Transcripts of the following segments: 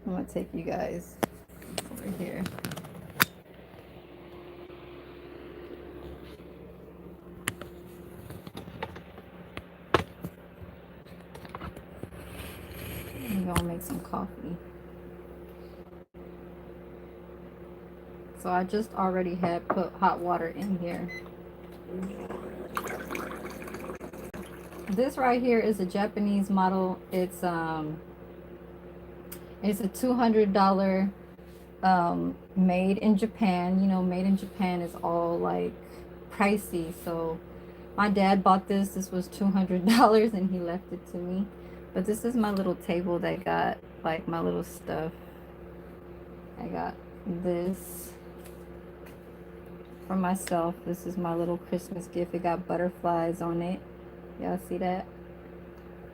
I'm gonna take you guys over here. I'm gonna make some coffee. So I just already had put hot water in here. This right here is a Japanese model. It's a $200 made in Japan. You know, made in Japan is all like pricey. So my dad bought this. This was $200 and he left it to me. But this is my little table that got like my little stuff. I got this for myself. This is my little Christmas gift. It got butterflies on it. Y'all see that?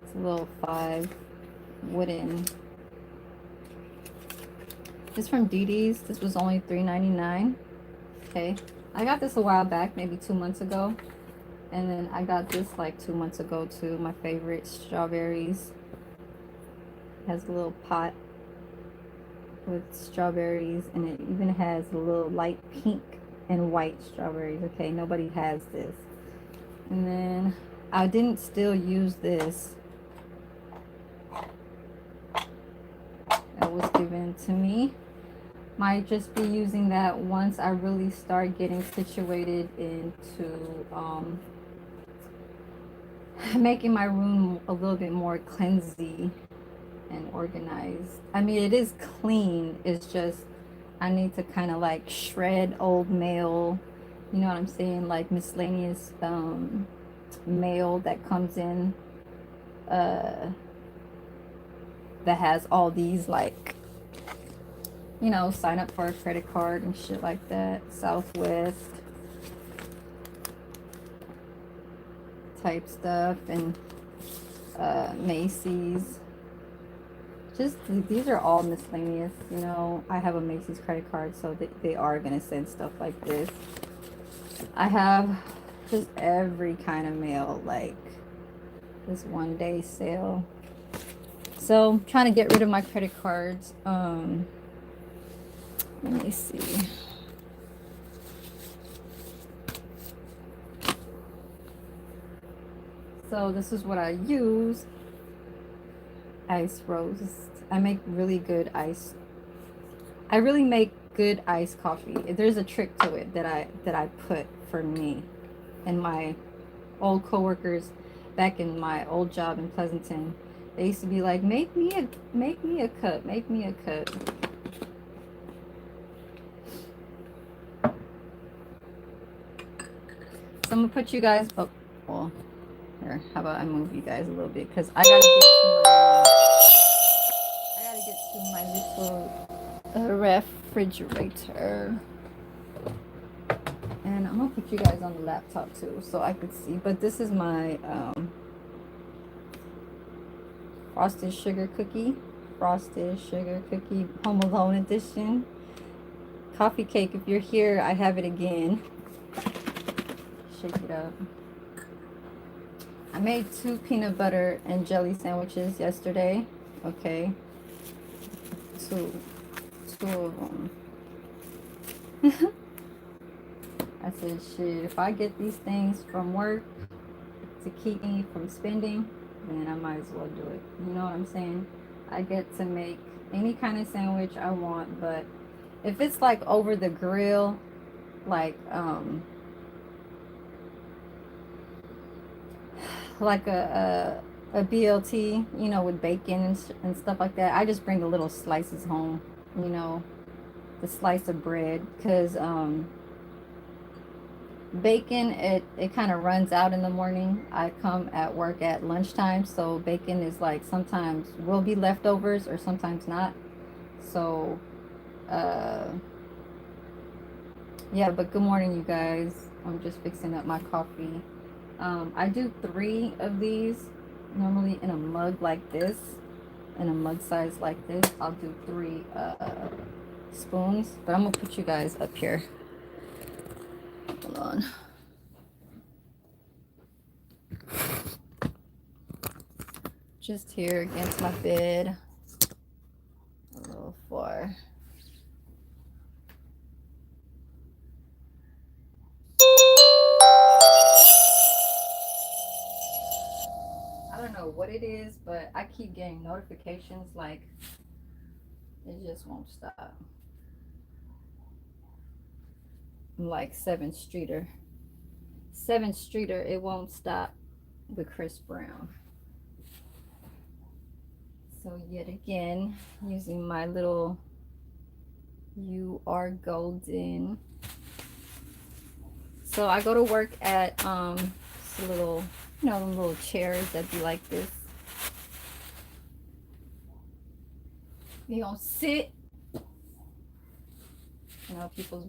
It's a little 5 wooden. It's from DD's. This was only $3.99. Okay. I got this a while back, maybe 2 months ago. And then I got this like 2 months ago too. My favorite strawberries. It has a little pot with strawberries, and it even has a little light pink and white strawberries. Okay, nobody has this. And then I didn't still use this. That was given to me. Might just be using that once I really start getting situated into making my room a little bit more cleansy and organized. I mean, it is clean. It's just I need to kind of like shred old mail. You know what I'm saying? Like miscellaneous mail that comes in that has all these like, you know, sign up for a credit card and shit like that. Southwest type stuff, and Macy's. Just these are all miscellaneous. You know, I have a Macy's credit card, so they are gonna send stuff like this. I have just every kind of mail, like this 1-day sale. So I'm trying to get rid of my credit cards. Let me see. So this is what I use. Ice roast. I make really good ice. I really make good iced coffee. There's a trick to it that I put for me and my old coworkers back in my old job in Pleasanton. They used to be like, make me a cup, make me a cup. So I'm gonna put you guys up. Well, here, how about I move you guys a little bit, because I gotta get to my little refrigerator. And I'm gonna put you guys on the laptop too, so I could see. But this is my frosted sugar cookie Home Alone edition coffee cake. If you're here, I have it again. Shake it up. I made 2 peanut butter and jelly sandwiches yesterday. Okay, two of them. I said, shit, if I get these things from work to keep me from spending, then I might as well do it. You know what I'm saying? I get to make any kind of sandwich I want, but if it's like over the grill, like a BLT, you know, with bacon and stuff like that, I just bring the little slices home, you know, the slice of bread, because bacon, it kind of runs out in the morning. I come at work at lunchtime, so bacon is like sometimes will be leftovers or sometimes not. So yeah, but good morning, you guys. I'm just fixing up my coffee. I do 3 of these normally in a mug like this, in a mug size like this. I'll do 3 spoons, but I'm gonna put you guys up here. Hold on. Just here against my bed. A little for. I don't know what it is, but I keep getting notifications like it just won't stop. Like 7th Streeter. 7th Streeter, it won't stop with Chris Brown. So yet again, using my little You Are Golden. So I go to work at this little, them little chairs that be like this. You don't sit. People's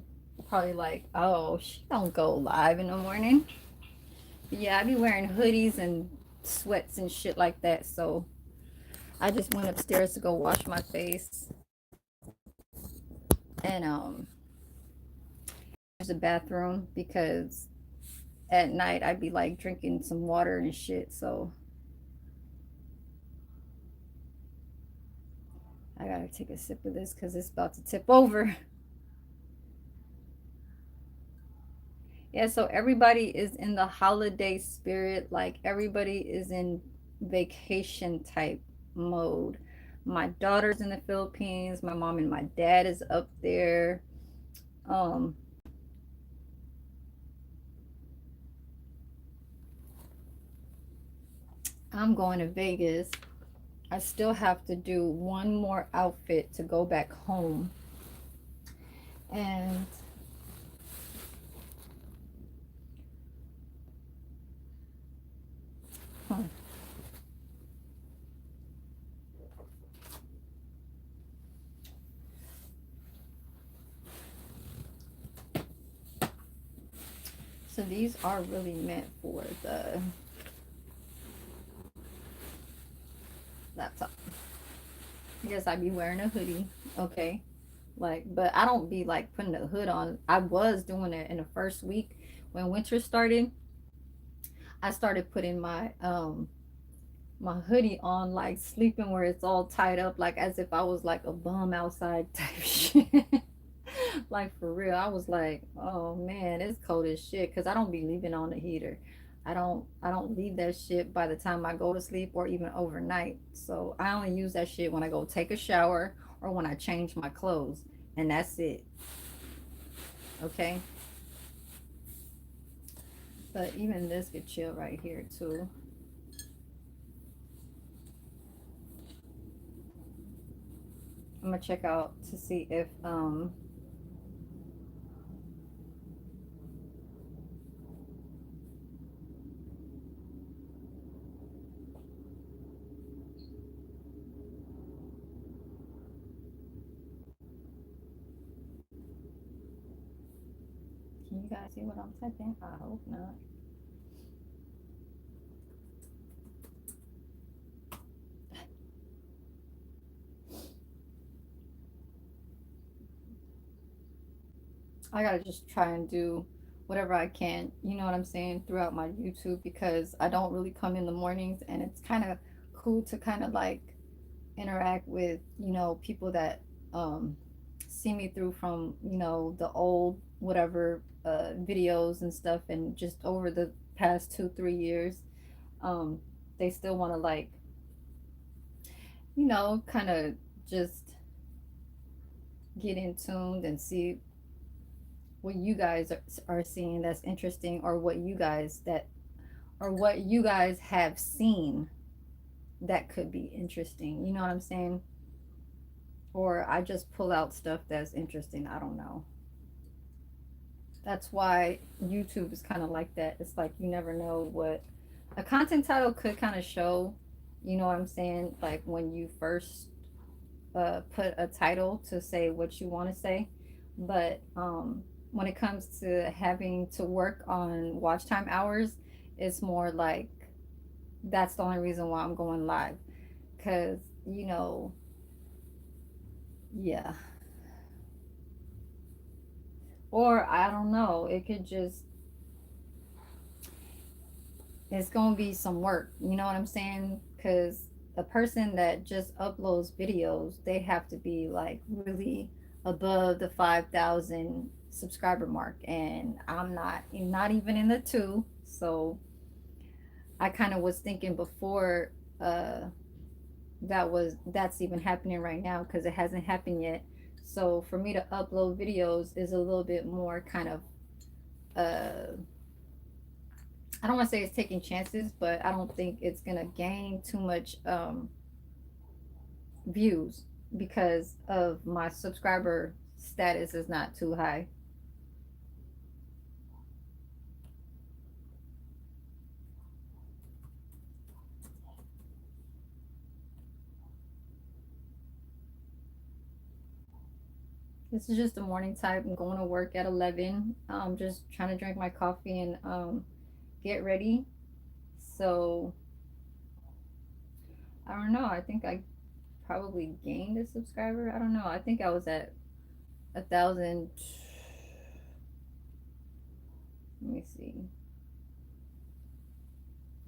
probably like, oh, she don't go live in the morning. But yeah, I be wearing hoodies and sweats and shit like that. So I just went upstairs to go wash my face and use the bathroom because at night I'd be like drinking some water and shit. So I gotta take a sip of this because it's about to tip over. Yeah, so everybody is in the holiday spirit. Like everybody is in vacation type mode. My daughter's in the Philippines. My mom and my dad is up there. Um, I'm going to Vegas. I still have to do one more outfit to go back home. And huh, so these are really meant for the laptop. Yes, I'd be wearing a hoodie. Okay. Like, but I don't be like putting the hood on. I was doing it in the first week when winter started. I started putting my hoodie on, like sleeping where it's all tied up, like as if I was like a bum outside type shit. Like for real, I was like, oh man, it's cold as shit because I don't be leaving on the heater. I don't leave that shit by the time I go to sleep or even overnight. So I only use that shit when I go take a shower or when I change my clothes, and that's it. Okay. But even this could chill right here too. I'm gonna check out to see if can you guys see what I'm typing? I hope not. I gotta just try and do whatever I can, you know what I'm saying, throughout my YouTube because I don't really come in the mornings and it's kind of cool to kind of like interact with, people that see me through from, the old whatever videos and stuff and just over the past 2, 3 years. Um, they still want to like, kind of just get in tuned and see what you guys are seeing that's interesting or what you guys have seen that could be interesting, you know what I'm saying, or I just pull out stuff that's interesting. I don't know. That's why YouTube is kind of like that. It's like you never know what a content title could kind of show, you know what I'm saying, like when you first put a title to say what you want to say. But when it comes to having to work on watch time hours, it's more like that's the only reason why I'm going live. Because, yeah. Or I don't know, it could just, it's going to be some work. You know what I'm saying? Because a person that just uploads videos, they have to be like really above the 5,000 subscriber mark, and I'm not even in the two. So I kind of was thinking before uh that's even happening right now, because it hasn't happened yet. So for me to upload videos is a little bit more kind of uh I don't want to say it's taking chances, but I don't think it's gonna gain too much views because of my subscriber status is not too high. This is just the morning time. I'm going to work at 11. I'm just trying to drink my coffee and get ready. So I don't know. I think I probably gained a subscriber. I don't know. I think I was at 1,000. Let me see.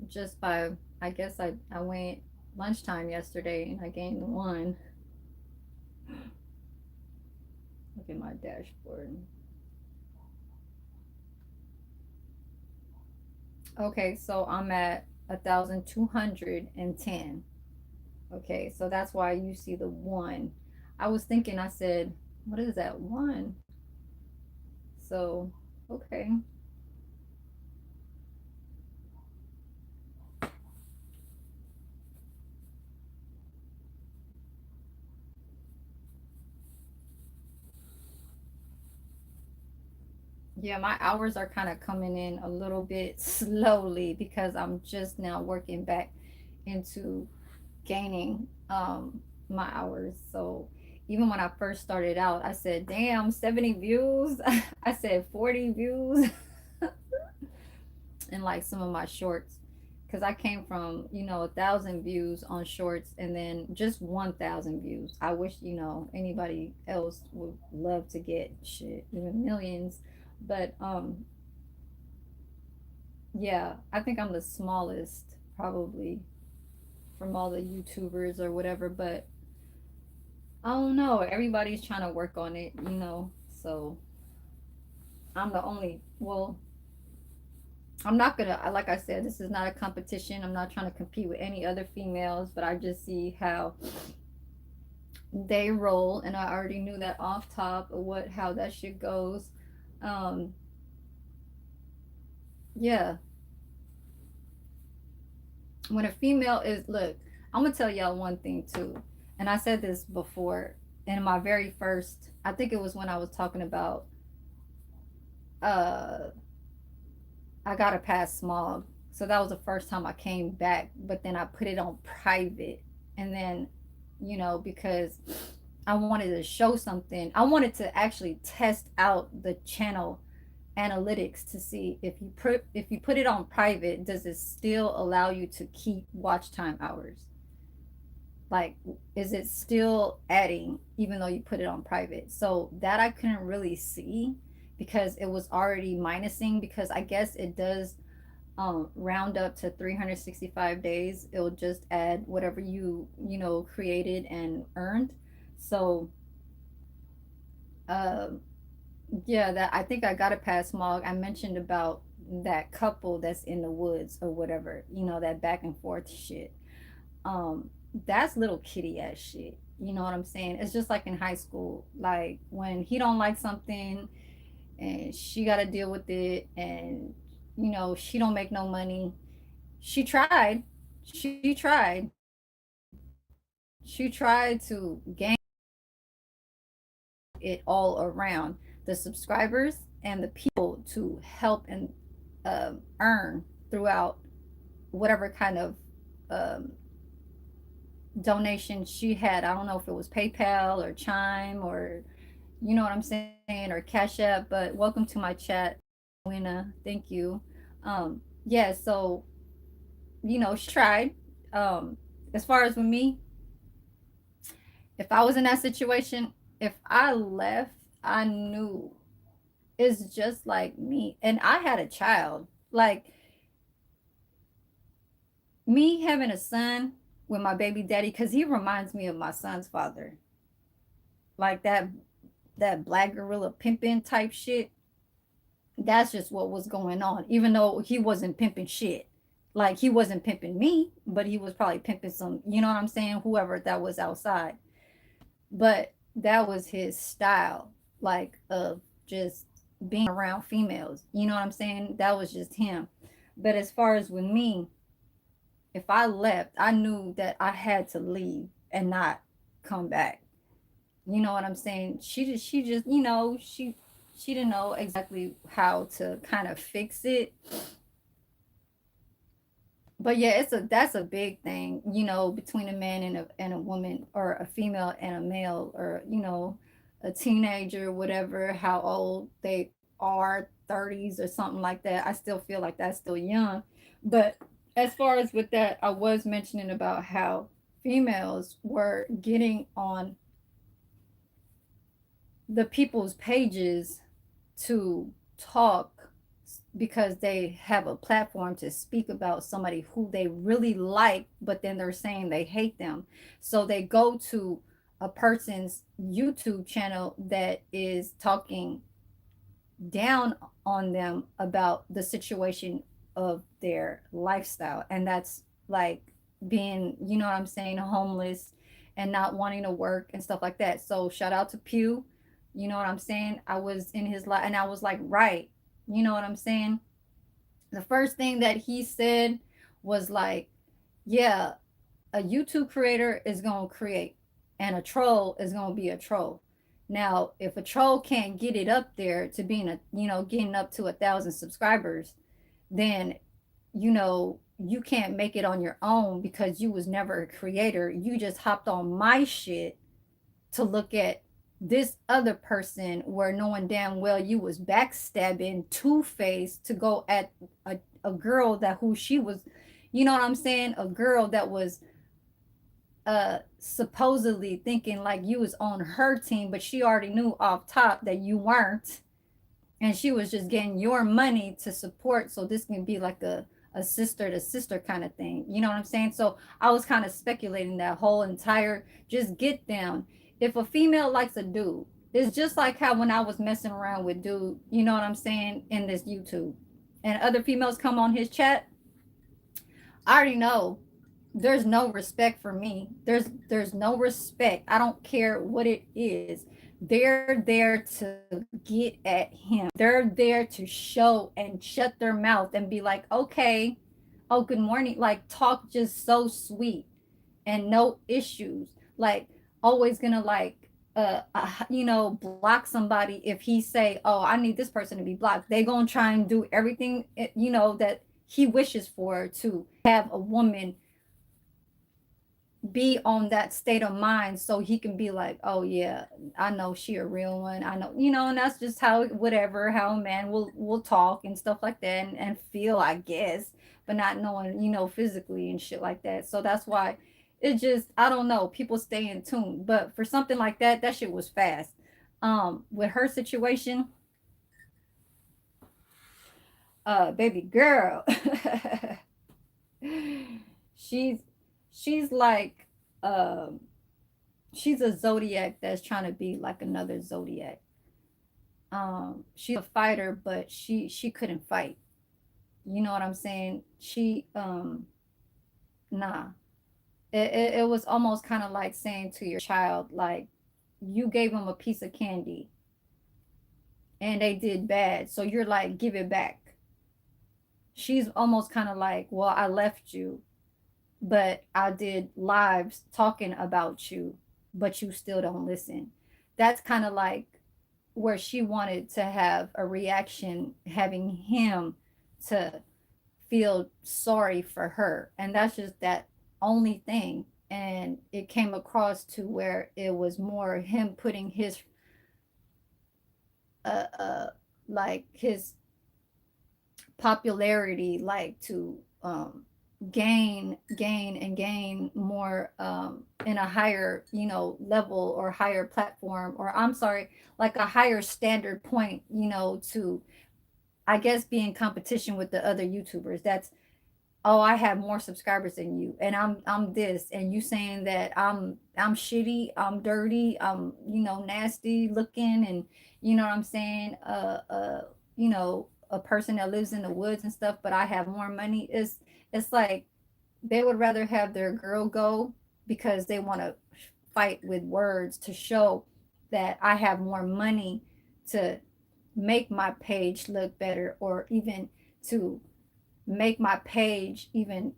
Just by, I guess I went lunchtime yesterday and I gained one. Look at my dashboard. Okay, so I'm at 1,210. Okay, so that's why you see the one. I was thinking, I said, what is that one? So, okay. Yeah, my hours are kind of coming in a little bit slowly because I'm just now working back into gaining my hours. So even when I first started out, I said, damn, 70 views. I said 40 views in like some of my shorts. Because I came from, 1,000 views on shorts and then just 1,000 views. I wish, anybody else would love to get shit, even millions. But yeah, I think I'm the smallest probably from all the YouTubers or whatever. But I don't know. Everybody's trying to work on it. So I'm the only, well, I'm not gonna, like I said, this is not a competition. I'm not trying to compete with any other females, but I just see how they roll, and I already knew that off top of how that shit goes. Um, yeah, when a female is, look, I'm gonna tell y'all one thing too, and I said this before in my very first, I think it was when I was talking about uh I got to pass smog. So that was the first time I came back, but then I put it on private. And then, because I wanted to show something, I wanted to actually test out the channel analytics to see if you put it on private, does it still allow you to keep watch time hours? Like, is it still adding even though you put it on private? So that I couldn't really see because it was already minusing, because I guess it does round up to 365 days. It'll just add whatever you created and earned. So uh, yeah, that I think I got it past smog. I mentioned about that couple that's in the woods or whatever, that back and forth shit. um that's little kitty ass shit. You know what I'm saying? It's just like in high school, like when he don't like something and she got to deal with it, and she don't make no money. She tried she tried she tried to gain it all around the subscribers and the people to help and earn throughout whatever kind of um, donation she had. I don't know if it was PayPal or Chime or, you know what I'm saying, or Cash App. But welcome to my chat, Wina. Thank you. Yeah, so she tried. As far as with me, if I was in that situation, if I left, I knew it's just like me. And I had a child. Like me having a son, with my baby daddy, because he reminds me of my son's father. Like that black gorilla pimping type shit. That's just what was going on. Even though he wasn't pimping shit. Like he wasn't pimping me, but he was probably pimping some, you know what I'm saying, whoever that was outside. But that was his style, like of just being around females. You know what I'm saying? That was just him. But as far as with me, if I left, I knew that I had to leave and not come back. You know what I'm saying? She just, she didn't know exactly how to kind of fix it. But yeah, that's a big thing, between a man and a woman, or a female and a male, or a teenager, whatever, how old they are, 30s or something like that. I still feel like that's still young. But as far as with that, I was mentioning about how females were getting on the people's pages to talk because they have a platform to speak about somebody who they really like, but then they're saying they hate them. So they go to a person's YouTube channel that is talking down on them about the situation of their lifestyle. And that's like being, you know what I'm saying, homeless and not wanting to work and stuff like that. So shout out to Pew. You know what I'm saying? I was in his life and I was like, right. You know what I'm saying? The first thing that he said was like, yeah, a YouTube creator is going to create and a troll is going to be a troll. Now, if a troll can't get it up there to being getting up to 1,000 subscribers, then, you can't make it on your own because you was never a creator. You just hopped on my shit to look at this other person where knowing damn well you was backstabbing two-faced to go at a girl that who she was, you know what I'm saying, a girl that was supposedly thinking like you was on her team, but she already knew off top that you weren't, and she was just getting your money to support, so this can be like a sister to sister kind of thing. You know what I'm saying? So I was kind of speculating that whole entire just get down. If a female likes a dude, it's just like how when I was messing around with dude, you know what I'm saying, in this YouTube, and other females come on his chat, I already know there's no respect for me. There's no respect. I don't care what it is. They're there to get at him. They're there to show and shut their mouth and be like, okay, oh, good morning. Like, talk just so sweet and no issues. Like, always gonna like, block somebody if he say, oh, I need this person to be blocked. They gonna try and do everything, that he wishes for to have a woman be on that state of mind so he can be like, oh yeah, I know she a real one, I know, and that's just how, whatever, how a man will talk and stuff like that, and feel, I guess, but not knowing, physically and shit like that. So that's why it just, I don't know, people stay in tune. But for something like that, that shit was fast. With her situation, baby girl, she's she's like, um she's a zodiac that's trying to be like another zodiac. She's a fighter, but she couldn't fight. You know what I'm saying? She nah. It was almost kind of like saying to your child, like, you gave them a piece of candy and they did bad, so you're like, give it back. She's almost kind of like, well, I left you, but I did lives talking about you, but you still don't listen. That's kind of like where she wanted to have a reaction, having him to feel sorry for her. And that's just that only thing. And it came across to where it was more him putting his, like his popularity, like to gain more, in a higher, level, or higher platform, or I'm sorry, like a higher standard point, to, I guess, be in competition with the other YouTubers. That's oh, I have more subscribers than you, and I'm this, and you saying that I'm shitty, I'm dirty, I'm, you know, nasty looking, and you know what I'm saying, you know, a person that lives in the woods and stuff, but I have more money. It's like they would rather have their girl go because they want to fight with words to show that I have more money to make my page look better, or even to make my page even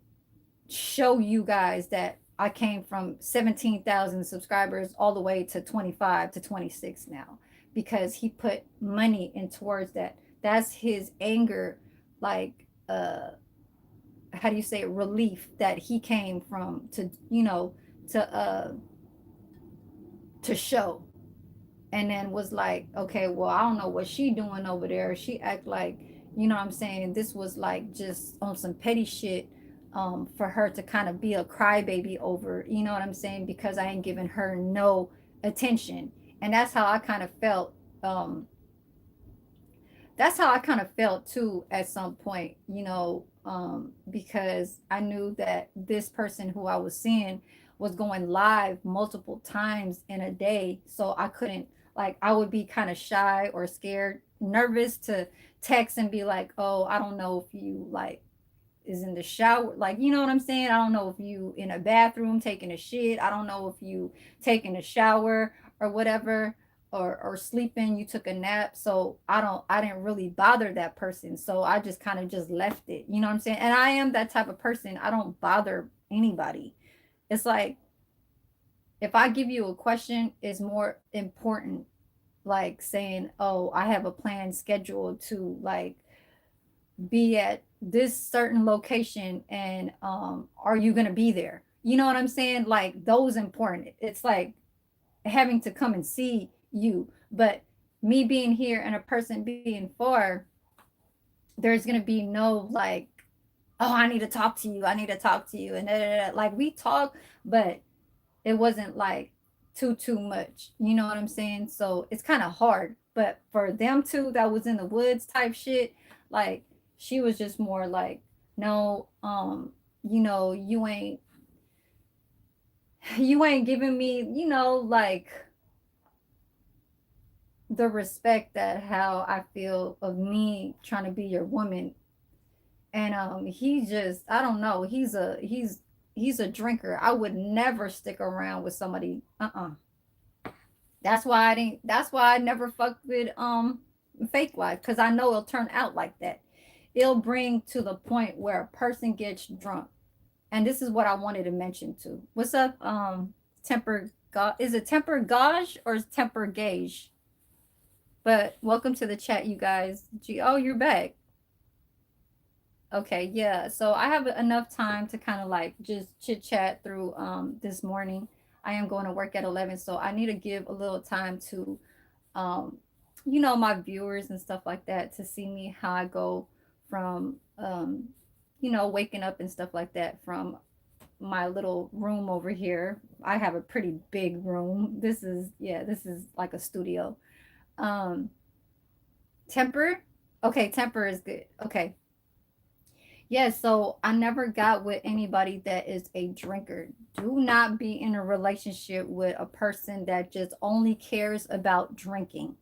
show you guys that I came from 17,000 subscribers all the way to 25 to 26 now, because he put money in towards that. That's his anger, like, how do you say it, relief that he came from, to, you know, to show. And then was like, okay, well, I don't know what she doing over there. She act like, you know what I'm saying, this was like just on some petty shit, for her to kind of be a crybaby over, you know what I'm saying, because I ain't giving her no attention. And that's how I kind of felt. That's how I kind of felt too at some point, you know, because I knew that this person who I was seeing was going live multiple times in a day. So I couldn't, like, I would be kind of shy or scared, nervous to text and be like, oh, I don't know if you like is in the shower, like, you know what I'm saying, I don't know if you in a bathroom taking a shit, I don't know if you taking a shower or whatever, or sleeping, you took a nap. So I didn't really bother that person, so I just kind of just left it, you know what I'm saying. And I am that type of person, I don't bother anybody. It's like, if I give you a question, it's more important, like saying, oh, I have a planned schedule to like be at this certain location, and are you going to be there, you know what I'm saying, like those important. It's like having to come and see you. But me being here and a person being far, there's going to be no like, oh, I need to talk to you, I need to talk to you, and da, da, da. Like we talk, but it wasn't like too much, you know what I'm saying. So it's kind of hard. But for them two that was in the woods type shit, like she was just more like, no, you know, you ain't giving me, you know, like the respect that how I feel of me trying to be your woman. And he just, I don't know, he's a drinker. I would never stick around with somebody. That's why I didn't. That's why I never fucked with fake wife, because I know it'll turn out like that. It'll bring to the point where a person gets drunk, and this is what I wanted to mention too. What's up, temper? Is it temper gauge or is temper gauge? But welcome to the chat, you guys. Oh, you're back. Okay, yeah. So I have enough time to kind of like just chit chat through this morning. I am going to work at 11, so I need to give a little time to um you know, my viewers and stuff like that, to see me how I go from you know, waking up and stuff like that, from my little room over here. I have a pretty big room. This is, yeah, this is like a studio. Um temper. Okay, temper is good. Okay. Yeah, so I never got with anybody that is a drinker. Do not be in a relationship with a person that just only cares about drinking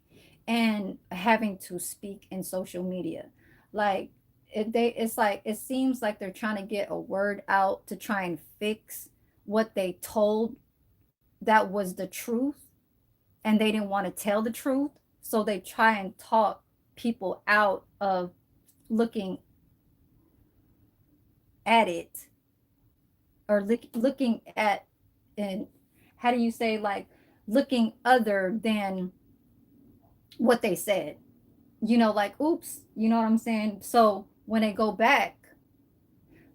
and having to speak in social media. Like it's like it seems like they're trying to get a word out to try and fix what they told that was the truth, and they didn't want to tell the truth. So they try and talk people out of looking at it, or looking at, and how do you say, like looking other than what they said, you know, like oops, you know what I'm saying. So when they go back,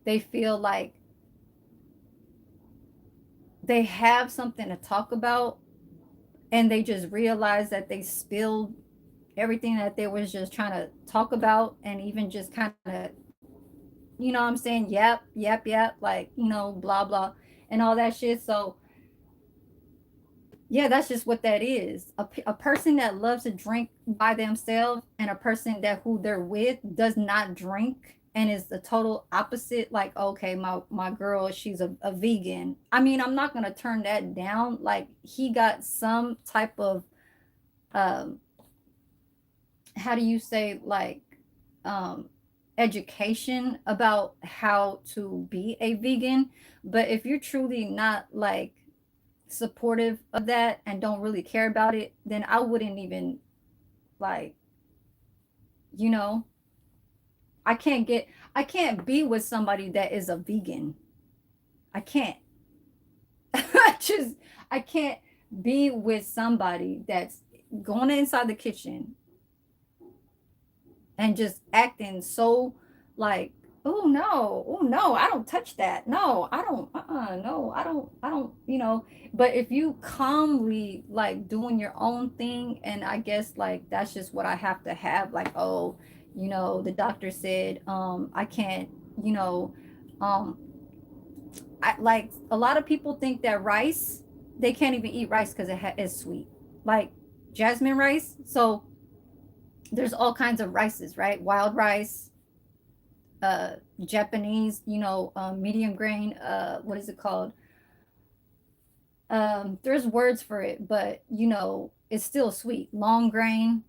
they feel like they have something to talk about, and they just realize that they spilled everything that they was just trying to talk about, and even just kind of, you know what I'm saying, yep, like, you know, blah blah and all that shit. So yeah, that's just what that is. A person that loves to drink by themselves, and a person that who they're with does not drink, and it's the total opposite, like, okay, my girl, she's a vegan. I mean, I'm not gonna turn that down. Like, he got some type of um how do you say, like, um education about how to be a vegan. But if you're truly not like supportive of that and don't really care about it, then I wouldn't even, like, you know, I can't be with somebody that is a vegan. I can't. I just I can't be with somebody that's going inside the kitchen and just acting so like, oh no, I don't touch that, no, I don't, no, I don't, but if you calmly like doing your own thing, and I guess like that's just what I have to have, like, oh, the doctor said I can't, you know um I like, a lot of people think that rice, they can't even eat rice because it's sweet, like jasmine rice. So there's all kinds of rices, right? Wild rice, uh Japanese, medium grain, what is it called? There's words for it, but it's still sweet. Long grain,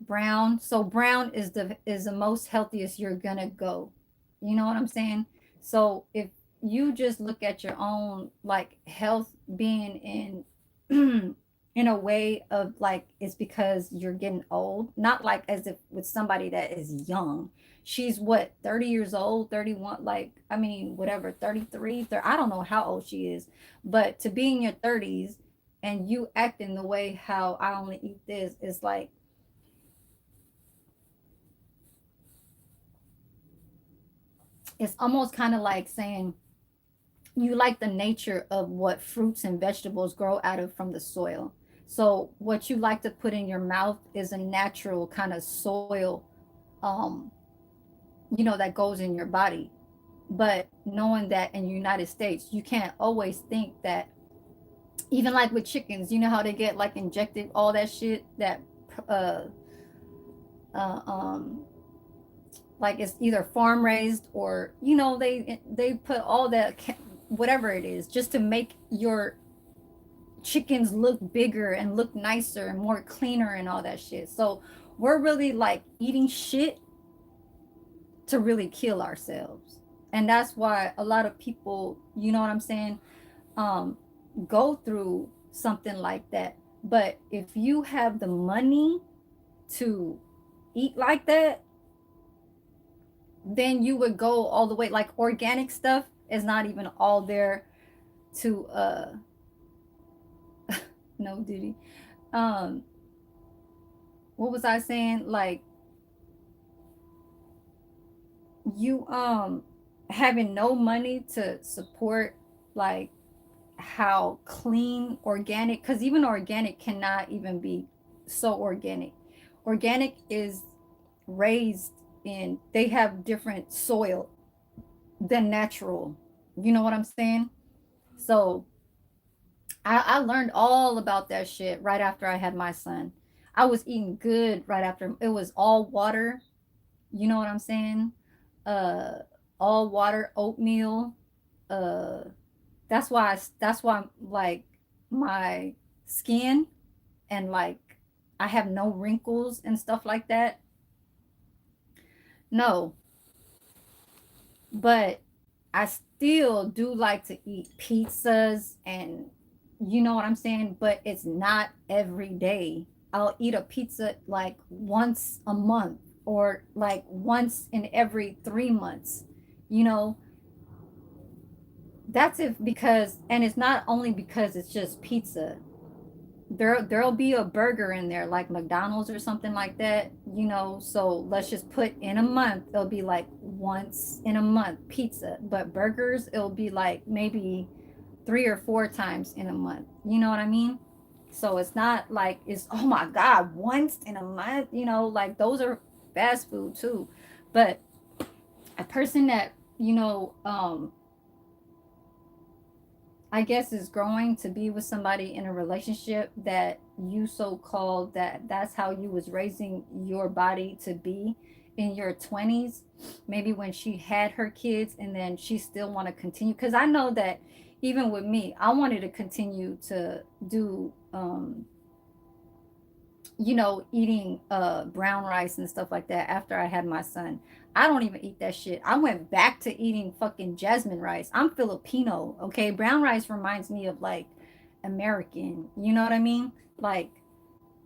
brown. So brown is the most healthiest you're gonna go. You know what I'm saying? So if you just look at your own like health being in in a way of like it's because you're getting old, not like as if with somebody that is young. She's what, 30 years old, 31, like, I mean, whatever, 33, 30, I don't know how old she is, but to be in your 30s and you acting the way how I only eat this is like, it's almost kind of like saying you like the nature of what fruits and vegetables grow out of from the soil. So what you like to put in your mouth is a natural kind of soil, um, that goes in your body. But knowing that in the United States, you can't always think that, even like with chickens, you know how they get like injected all that shit, that uh uh um like it's either farm raised, or they put all that whatever it is just to make your chickens look bigger and look nicer and more cleaner and all that shit. So we're really like eating shit to really kill ourselves. And that's why a lot of people, you know what I'm saying, um go through something like that. But if you have the money to eat like that, then you would go all the way. Like, organic stuff is not even all there to no duty. um what was I saying? Like, you having no money to support like how clean organic, because even organic cannot even be so organic. Organic is raised in, they have different soil than natural. You know what I'm saying? So I learned all about that shit right after I had my son. I was eating good right after. It was all water. You know what I'm saying? Uh, all water, oatmeal. Uh, that's why like my skin, and like I have no wrinkles and stuff like that. No, but I still do like to eat pizzas, and you know what I'm saying, but it's not every day. I'll eat a pizza like once a month, or like once in every 3 months. You know, that's if, because, and it's not only because it's just pizza. There'll be a burger in there like McDonald's or something like that, so let's just put in a month, it'll be like once in a month pizza, but burgers, it'll be like maybe 3 or 4 times in a month, you know what I mean? So it's not like it's, oh my god, once in a month, like those are fast food too. But a person that, I guess is growing to be with somebody in a relationship that you so called, that's how you was raising your body to be, in your 20s, maybe when she had her kids, and then she still want to continue, because I know that even with me, I wanted to continue to do eating brown rice and stuff like that after I had my son. I don't even eat that shit. I went back to eating fucking jasmine rice. I'm Filipino, okay? Brown rice reminds me of like American, you know what I mean? Like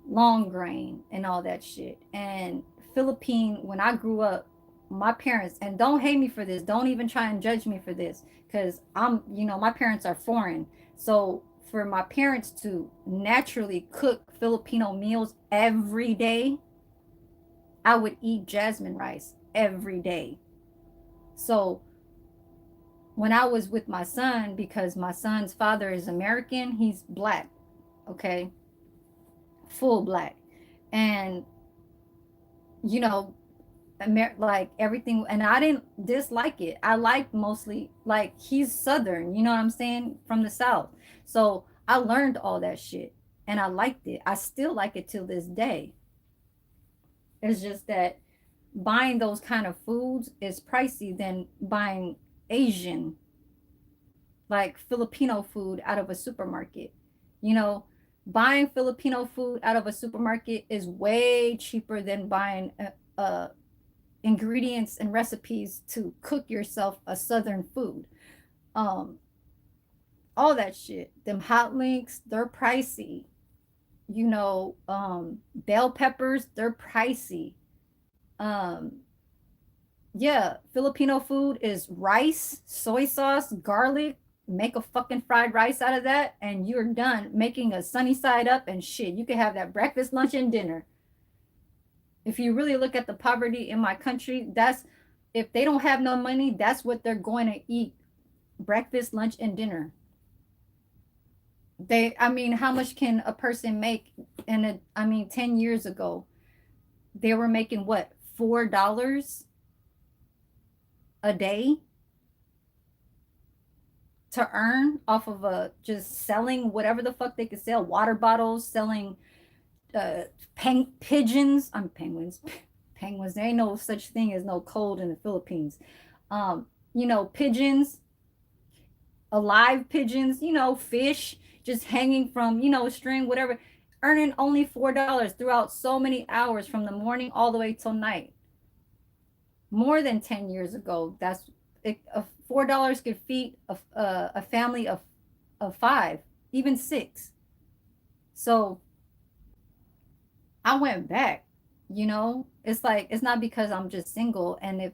long grain and all that shit. And Philippine, when I grew up, my parents, and don't hate me for this, don't even try and judge me for this, because my parents are foreign. So for my parents to naturally cook Filipino meals every day, I would eat jasmine rice every day. So when I was with my son, because my son's father is American, he's black, okay, full black. And you know like everything, and I didn't dislike it. I liked, mostly, like, he's southern, you know what I'm saying, from the south. So I learned all that shit, and I liked it. I still like it till this day. It's just that buying those kind of foods is pricey than buying Asian, like Filipino food out of a supermarket. you know Buying Filipino food out of a supermarket is way cheaper than buying ingredients and recipes to cook yourself a southern food. Um, all that shit. Them hot links, they're pricey. Bell peppers, they're pricey. Um, yeah, Filipino food is rice, soy sauce, garlic. Make a fucking fried rice out of that, and you're done making a sunny side up and shit. You can have that breakfast, lunch, and dinner. If you really look at the poverty in my country, that's if they don't have no money, that's what they're going to eat: breakfast, lunch, and dinner. I mean, how much can a person make? I mean, 10 years ago, they were making what, $4 a day to earn off of just selling whatever the fuck they could sell: water bottles, selling uh pigeons. I'm penguins. Penguins. There ain't no such thing as no cold in the Philippines. Pigeons, alive pigeons, fish just hanging from, a string, whatever, earning only $4 throughout so many hours from the morning all the way till night. More than 10 years ago, $4 could feed a family of five, even six. So I went back. It's like, it's not because I'm just single, and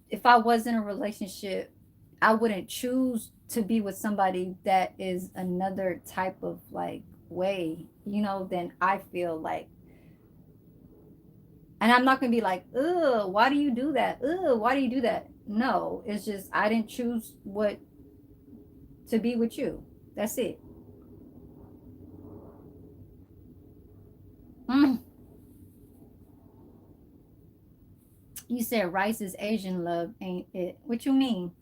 if I was in a relationship, I wouldn't choose to be with somebody that is another type of like way, then I feel like, and I'm not gonna be like, ugh, why do you do that? Ugh, why do you do that? No, it's just I didn't choose what to be with you. That's it. Mm. You said rice is Asian, love, ain't it? What you mean?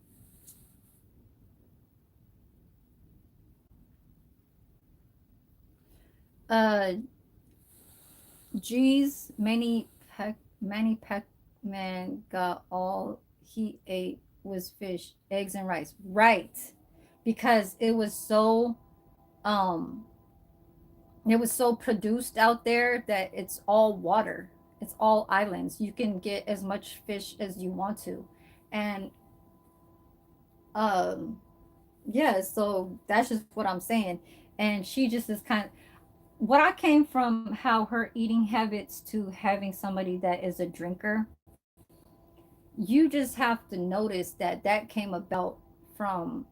Uh, G's Manny Pac-Man got all he ate was fish, eggs, and rice. Right. Because um it was so produced out there that it's all water. It's all islands. You can get as much fish as you want to. And um yeah, so that's just what I'm saying. And she just is kind of what I came from, how her eating habits to having somebody that is a drinker. You just have to notice that that came about from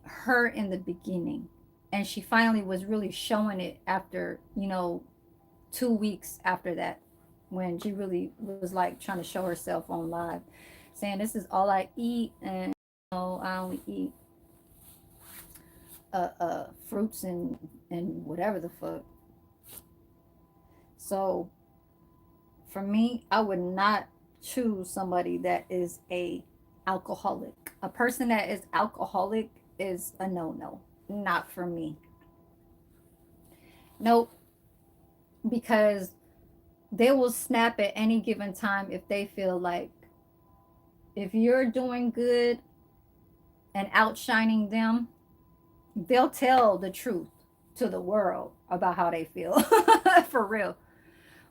her in the beginning, and she finally was really showing it after 2 weeks after that, when she really was like trying to show herself on live, saying, this is all I eat, and I only eat fruits and whatever the fuck. So for me, I would not choose somebody that is a alcoholic. A person that is alcoholic is a no, not for me. Nope. Because they will snap at any given time if they feel like if you're doing good and outshining them, they'll tell the truth to the world about how they feel. For real.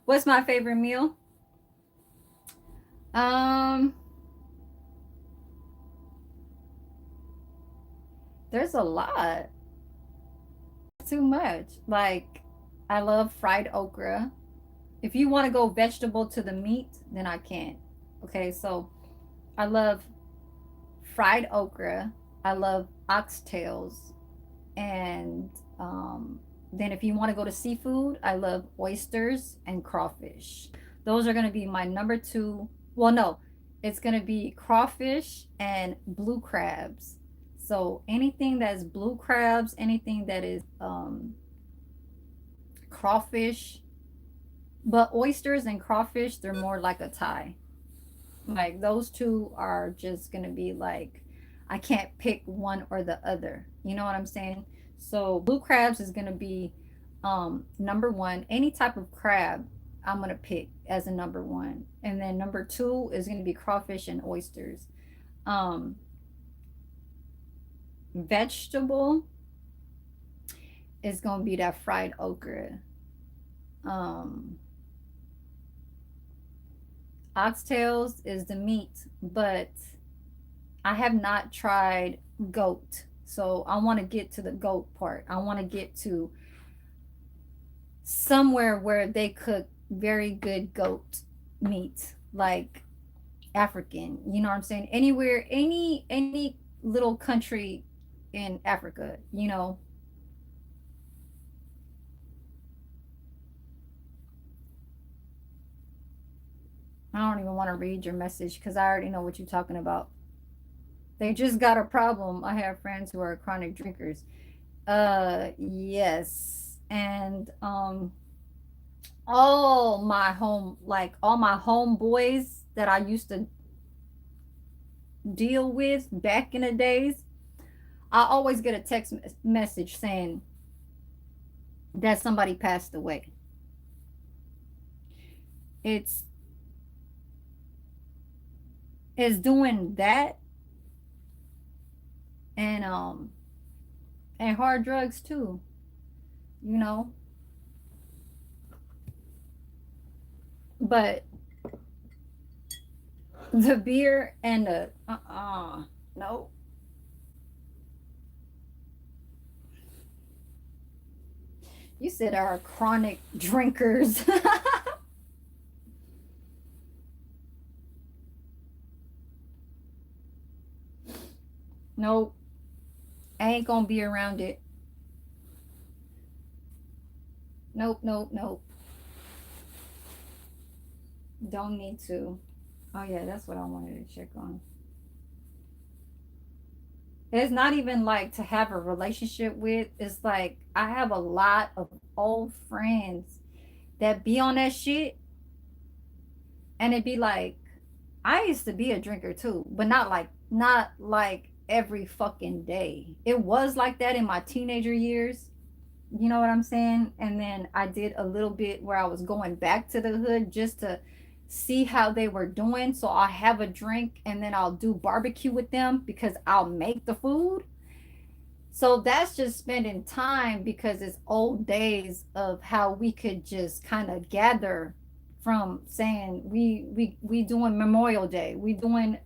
What's my favorite meal? Um, there's a lot. Too much. Like, I love fried okra. If you want to go vegetable to the meat, then I can't. Okay, so I love fried okra. I love oxtails. And then if you want to go to seafood, I love oysters and crawfish. Those are going to be my number two. Well, no, it's going to be crawfish and blue crabs. So anything that's blue crabs, anything that is crawfish, but oysters and crawfish, they're more like a tie. Like those two are just gonna be like, I can't pick one or the other. You know what I'm saying? So blue crabs is gonna be number one. Any type of crab I'm gonna pick as a number one. And then number two is gonna be crawfish and oysters. Um Vegetable is gonna be that fried okra. Um Oxtails is the meat, but I have not tried goat. So I want to get to the goat part. I want to get to somewhere where they cook very good goat meat, like African. You know what I'm saying? Anywhere, any little country in Africa, you know. I don't even want to read your message because I already know what you're talking about. They just got a problem. I have friends who are chronic drinkers. Yes. And all my homeboys that I used to deal with back in the days, I always get a text message saying that somebody passed away. It's it's doing that, and hard drugs too, you know. But the beer and the no. You said are chronic drinkers. Nope. I ain't gonna be around it. Nope, nope, nope. Don't need to. Oh yeah, that's what I wanted to check on. It's not even like to have a relationship with. It's like I have a lot of old friends that be on that shit, and it'd be like, I used to be a drinker too, but not like every fucking day. It was like that in my teenager years. You know what I'm saying? And then I did a little bit where I was going back to the hood just to see how they were doing. So I'll have a drink and then I'll do barbecue with them because I'll make the food. So that's just spending time because it's old days of how we could just kind of gather from saying we doing Memorial Day, we doing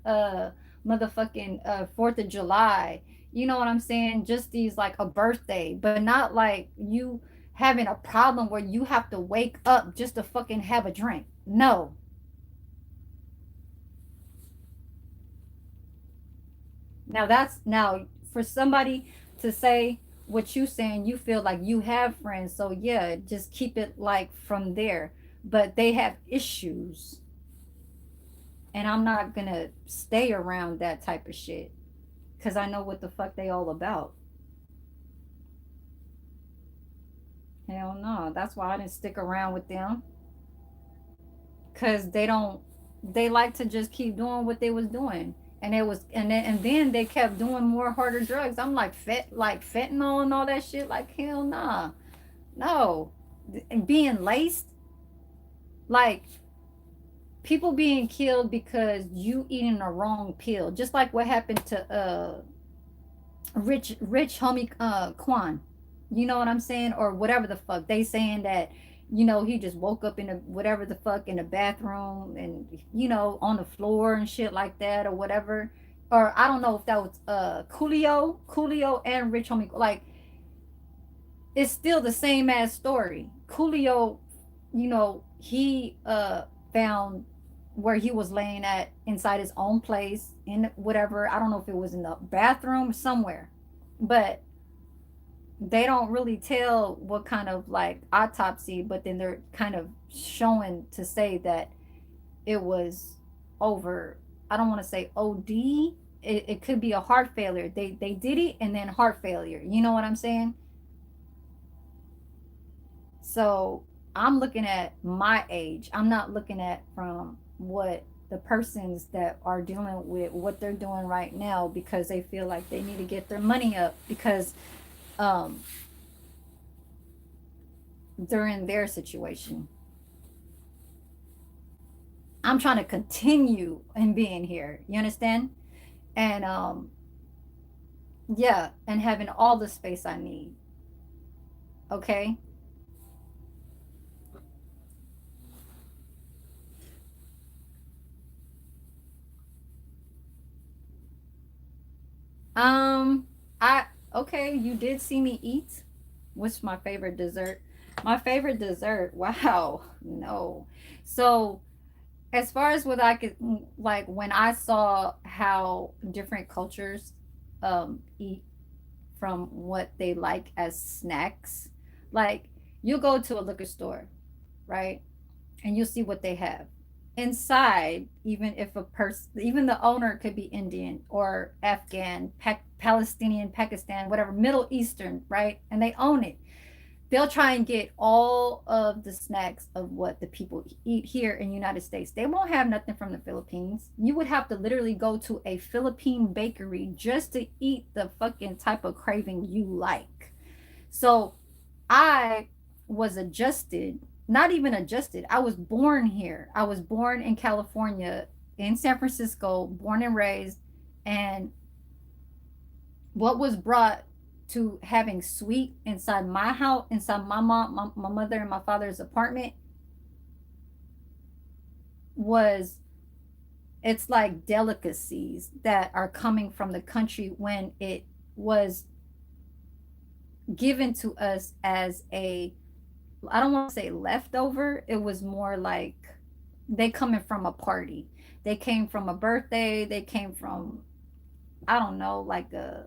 motherfucking 4th of July. You know what I'm saying? Just these like a birthday, but not like you having a problem where you have to wake up just to fucking have a drink. No. Now for somebody to say what you saying, you feel like you have friends. So yeah, just keep it like from there. But they have issues, and I'm not gonna stay around that type of shit because I know what the fuck they all about. Hell no. That's why I didn't stick around with them because they like to just keep doing what they was doing. And it was and then they kept doing more harder drugs. I'm like fentanyl and all that shit. Like hell nah. No. And being laced. Like people being killed because you eating the wrong pill, just like what happened to rich homie Quan. You know what I'm saying? Or whatever the fuck. They saying that, he just woke up in a whatever the fuck in the bathroom and on the floor and shit like that or whatever. Or I don't know if that was Coolio and Rich Homie, like it's still the same ass story. Coolio, he found where he was laying at inside his own place in whatever. I don't know if it was in the bathroom somewhere, but they don't really tell what kind of like autopsy, but then they're kind of showing to say that it was over. I don't want to say OD. It could be a heart failure. They did it and then heart failure. You know what I'm saying? So I'm looking at my age. I'm not looking at from what the persons that are dealing with what they're doing right now because they feel like they need to get their money up because um they're in their situation. I'm trying to continue in being here. You understand? And yeah, and having all the space I need. Okay? Um I okay, you did see me eat. What's my favorite dessert? My favorite dessert. Wow. No. So, as far as what I could like when I saw how different cultures eat from what they like as snacks, like you go to a liquor store, right? And you'll see what they have inside. Even if a person, even the owner could be Indian or Afghan, Palestinian, Pakistan, whatever, Middle Eastern, right? And they own it. They'll try and get all of the snacks of what the people eat here in the United States. They won't have nothing from the Philippines. You would have to literally go to a Philippine bakery just to eat the fucking type of craving you like. So I was adjusted, not even adjusted. I was born here. I was born in California, in San Francisco, born and raised. And what was brought to having sweet inside my house, inside my mom, my mother, and my father's apartment was it's like delicacies that are coming from the country when it was given to us as a, I don't want to say leftover. It was more like they coming from a party. They came from a birthday. They came from, I don't know, like a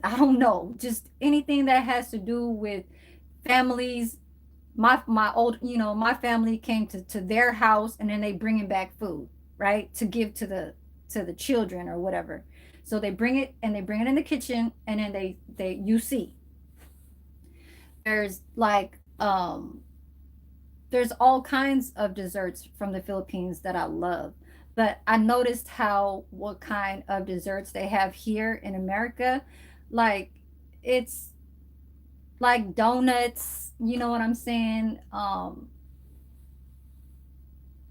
I don't know, just anything that has to do with families. My old, my family came to their house and then they bringing back food, right, to give to the children or whatever. So they bring it and they bring it in the kitchen and then they you see there's like there's all kinds of desserts from the Philippines that I love. But I noticed how what kind of desserts they have here in America. Like it's like donuts, you know what I'm saying?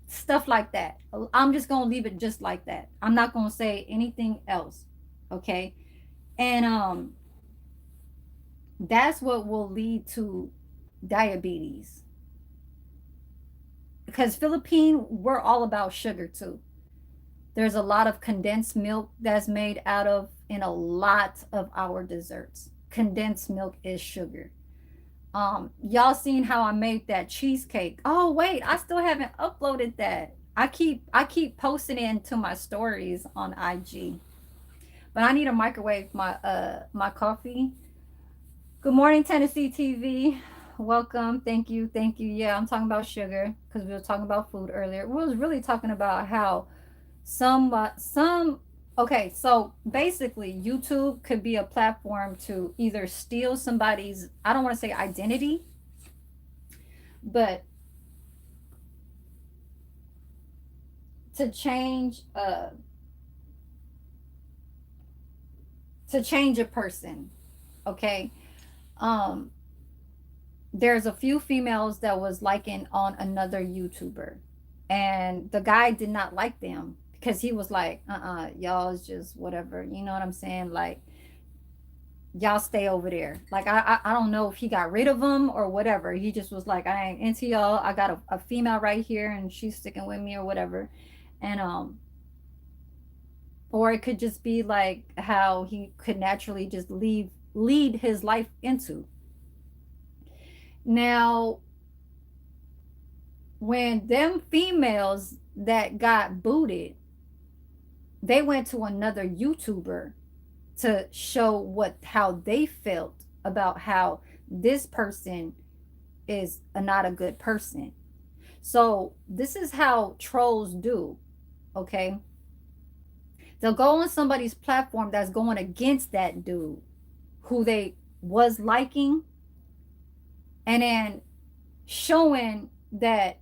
Stuff like that. I'm just gonna leave it just like that. I'm not gonna say anything else. Okay. And that's what will lead to diabetes. Because Philippine, we're all about sugar too. There's a lot of condensed milk that's made out of in a lot of our desserts. Condensed milk is sugar. Y'all seen how I made that cheesecake? Oh wait, I still haven't uploaded that. I keep posting it into my stories on IG. But I need to microwave my coffee. Good morning, Tennessee TV. Welcome. Thank you. Thank you. Yeah, I'm talking about sugar because we were talking about food earlier. We was really talking about how some okay, so basically YouTube could be a platform to either steal somebody's, I don't want to say identity, but to change a person. Okay. um there's a few females that was liking on another YouTuber, and the guy did not like them because he was like, y'all is just whatever, you know what I'm saying? Like, y'all stay over there. Like, I don't know if he got rid of them or whatever. He just was like, I ain't into y'all. I got a female right here, and she's sticking with me or whatever. And or it could just be like how he could naturally just lead his life into. Now, when them females that got booted, they went to another YouTuber to show what how they felt about how this person is not a good person. So this is how trolls do, okay? They'll go on somebody's platform that's going against that dude who they was liking, and then showing that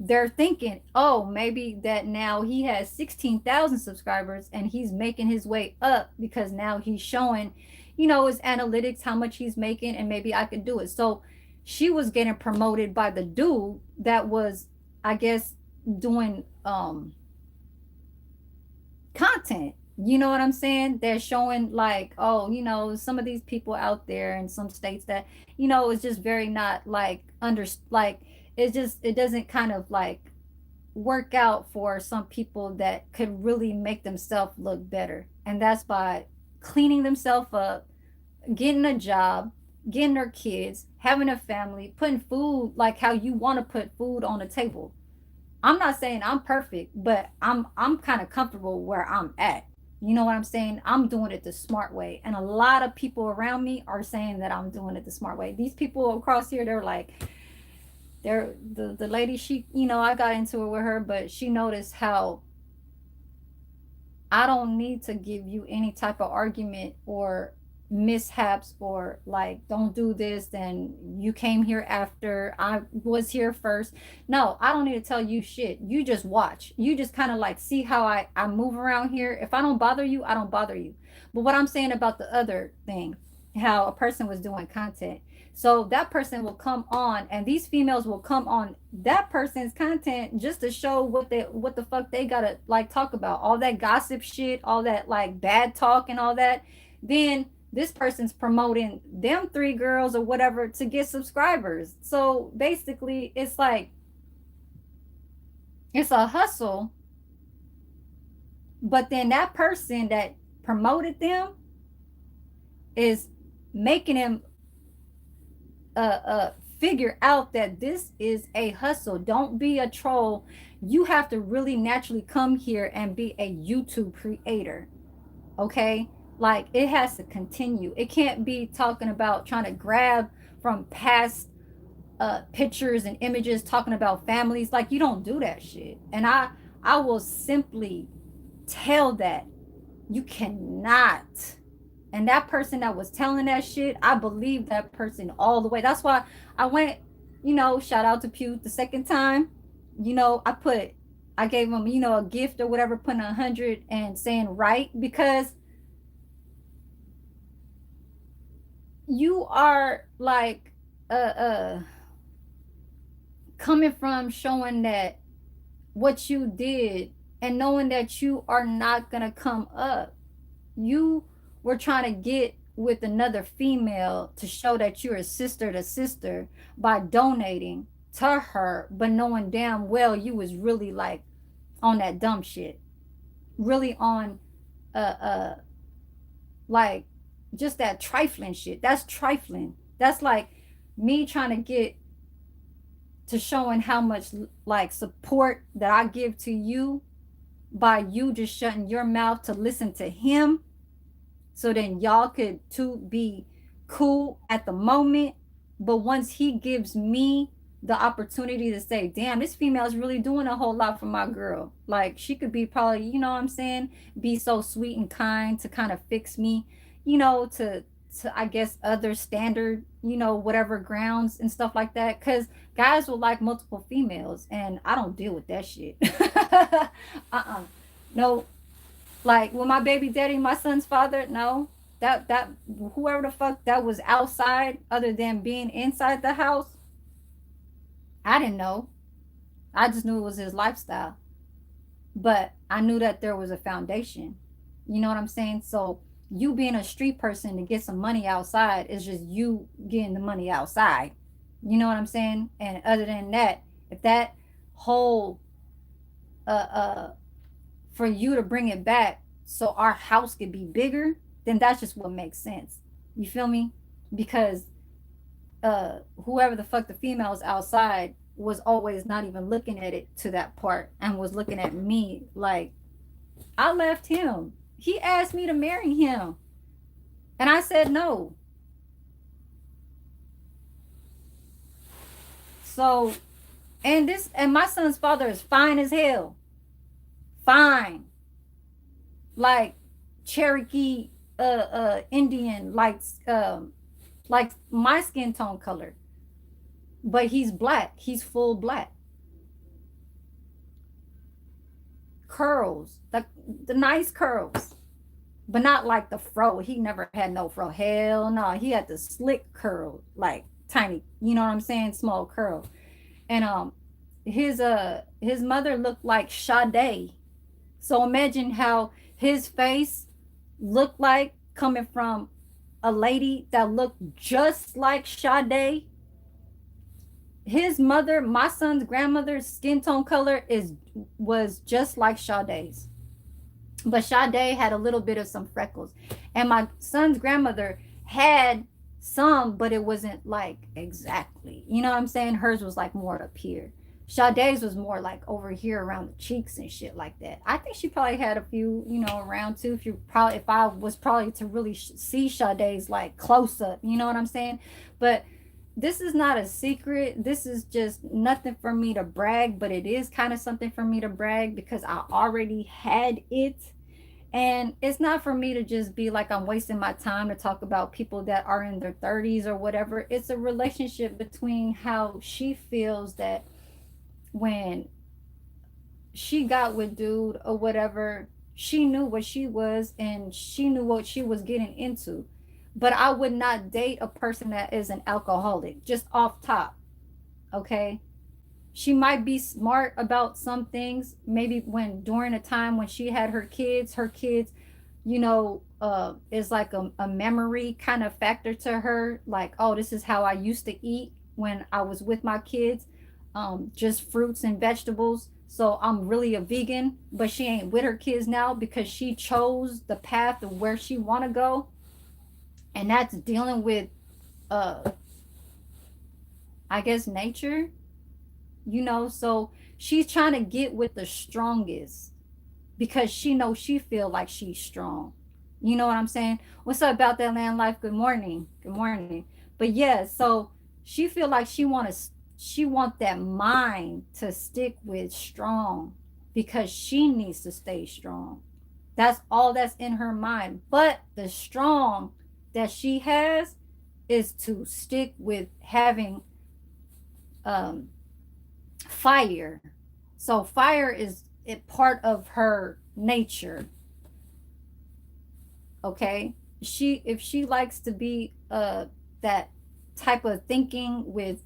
they're thinking, oh, maybe that now he has 16,000 subscribers and he's making his way up because now he's showing, his analytics, how much he's making, and maybe I could do it. So she was getting promoted by the dude that was, I guess, doing content. You know what I'm saying? They're showing like, oh, some of these people out there in some states that, it's just very not like like it doesn't kind of like work out for some people that could really make themselves look better. And that's by cleaning themselves up, getting a job, getting their kids, having a family, putting food like how you want to put food on the table. I'm not saying I'm perfect, but I'm kind of comfortable where I'm at. You know what I'm saying? I'm doing it the smart way. And a lot of people around me are saying that I'm doing it the smart way. These people across here, they're like, they're the lady, she, I got into it with her, but she noticed how I don't need to give you any type of argument or mishaps or like, don't do this, then you came here after I was here first. No, I don't need to tell you shit. You just watch. You just kind of like see how I move around here. If I don't bother you, I don't bother you. But what I'm saying about the other thing, how a person was doing content, so that person will come on, and these females will come on that person's content just to show what the fuck they gotta like talk about, all that gossip shit, all that like bad talk and all that. Then this person's promoting them three girls or whatever to get subscribers. So basically, it's like it's a hustle. But then that person that promoted them is making them figure out that this is a hustle. Don't be a troll. You have to really naturally come here and be a YouTube creator. Okay? Like, it has to continue. It can't be talking about trying to grab from past pictures and images, talking about families. Like, you don't do that shit. And I will simply tell that you cannot. And that person that was telling that shit, I believe that person all the way. That's why I went, shout out to Pew the second time. I gave him, a gift or whatever, putting 100 and saying right, because you are like coming from showing that what you did and knowing that you are not gonna come up. You were trying to get with another female to show that you're a sister to sister by donating to her, but knowing damn well you was really like on that dumb shit, really on like just that trifling shit. That's trifling. That's like me trying to get to showing how much like support that I give to you by you just shutting your mouth to listen to him, so then y'all could two be cool at the moment. But once he gives me the opportunity to say, damn, this female is really doing a whole lot for my girl. Like, she could be probably, you know what I'm saying, be so sweet and kind to kind of fix me, to I guess other standard, whatever grounds and stuff like that. Cause guys will like multiple females, and I don't deal with that shit. No, like with my baby daddy, my son's father, no. that whoever the fuck that was outside other than being inside the house, I didn't know. I just knew it was his lifestyle. But I knew that there was a foundation. You know what I'm saying? So you being a street person to get some money outside is just you getting the money outside. You know what I'm saying? And other than that, if that whole uh for you to bring it back so our house could be bigger, then that's just what makes sense. You feel me? Because whoever the fuck the females outside was always not even looking at it to that part and was looking at me like I left him. He asked me to marry him. And I said no. So, and my son's father is fine as hell. Fine. Like Cherokee Indian, like my skin tone color. But he's black. He's full black. Curls. The nice curls. But not like the fro. He never had no fro. Hell no. He had the slick curl, like tiny, you know what I'm saying? Small curl. And his mother looked like Sade. So imagine how his face looked like coming from a lady that looked just like Sade. His mother, my son's grandmother's skin tone color was just like Sade's. But Sade had a little bit of some freckles. And my son's grandmother had some, but it wasn't like exactly. You know what I'm saying? Hers was like more up here. Sade's was more like over here around the cheeks and shit like that. I think she probably had a few, you know, around too. If I was probably to really see Sade's like close up, you know what I'm saying? But this is not a secret. This is just nothing for me to brag, but it is kind of something for me to brag because I already had it. And it's not for me to just be like I'm wasting my time to talk about people that are in their 30s or whatever. It's a relationship between how she feels that when she got with dude or whatever, she knew what she was and she knew what she was getting into. But I would not date a person that is an alcoholic, just off top. Okay. She might be smart about some things. Maybe when during a time when she had her kids, you know, is like a memory kind of factor to her. Like, oh, this is how I used to eat when I was with my kids. Just fruits and vegetables. So I'm really a vegan, but she ain't with her kids now because she chose the path of where she want to go. And that's dealing with, uh, I guess, nature, you know. So she's trying to get with the strongest because she knows she feel like she's strong. You know what I'm saying? What's up about that land life? Good morning. Good morning. But yeah, so she feel like she want that mind to stick with strong because she needs to stay strong. That's all that's in her mind. But the strong that she has is to stick with having um fire. So fire is it part of her nature. Okay, she if she likes to be that type of thinking with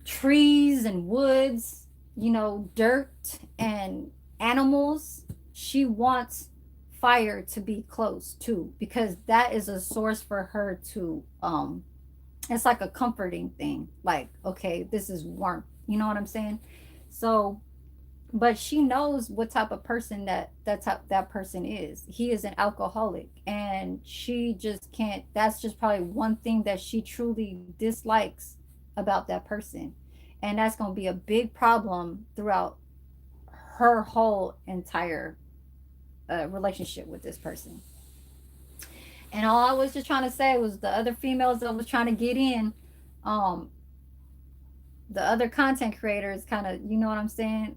trees and woods, you know, dirt and animals, she wants fire to be close too because that is a source for her to it's like a comforting thing, like okay, this is warmth, you know what I'm saying? So but she knows what type of person that person is. He is an alcoholic and she just can't, that's just probably one thing that she truly dislikes about that person, and that's going to be a big problem throughout her whole entire relationship with this person. And all I was just trying to say was the other females that was trying to get in, um the other content creators kind of, you know what I'm saying,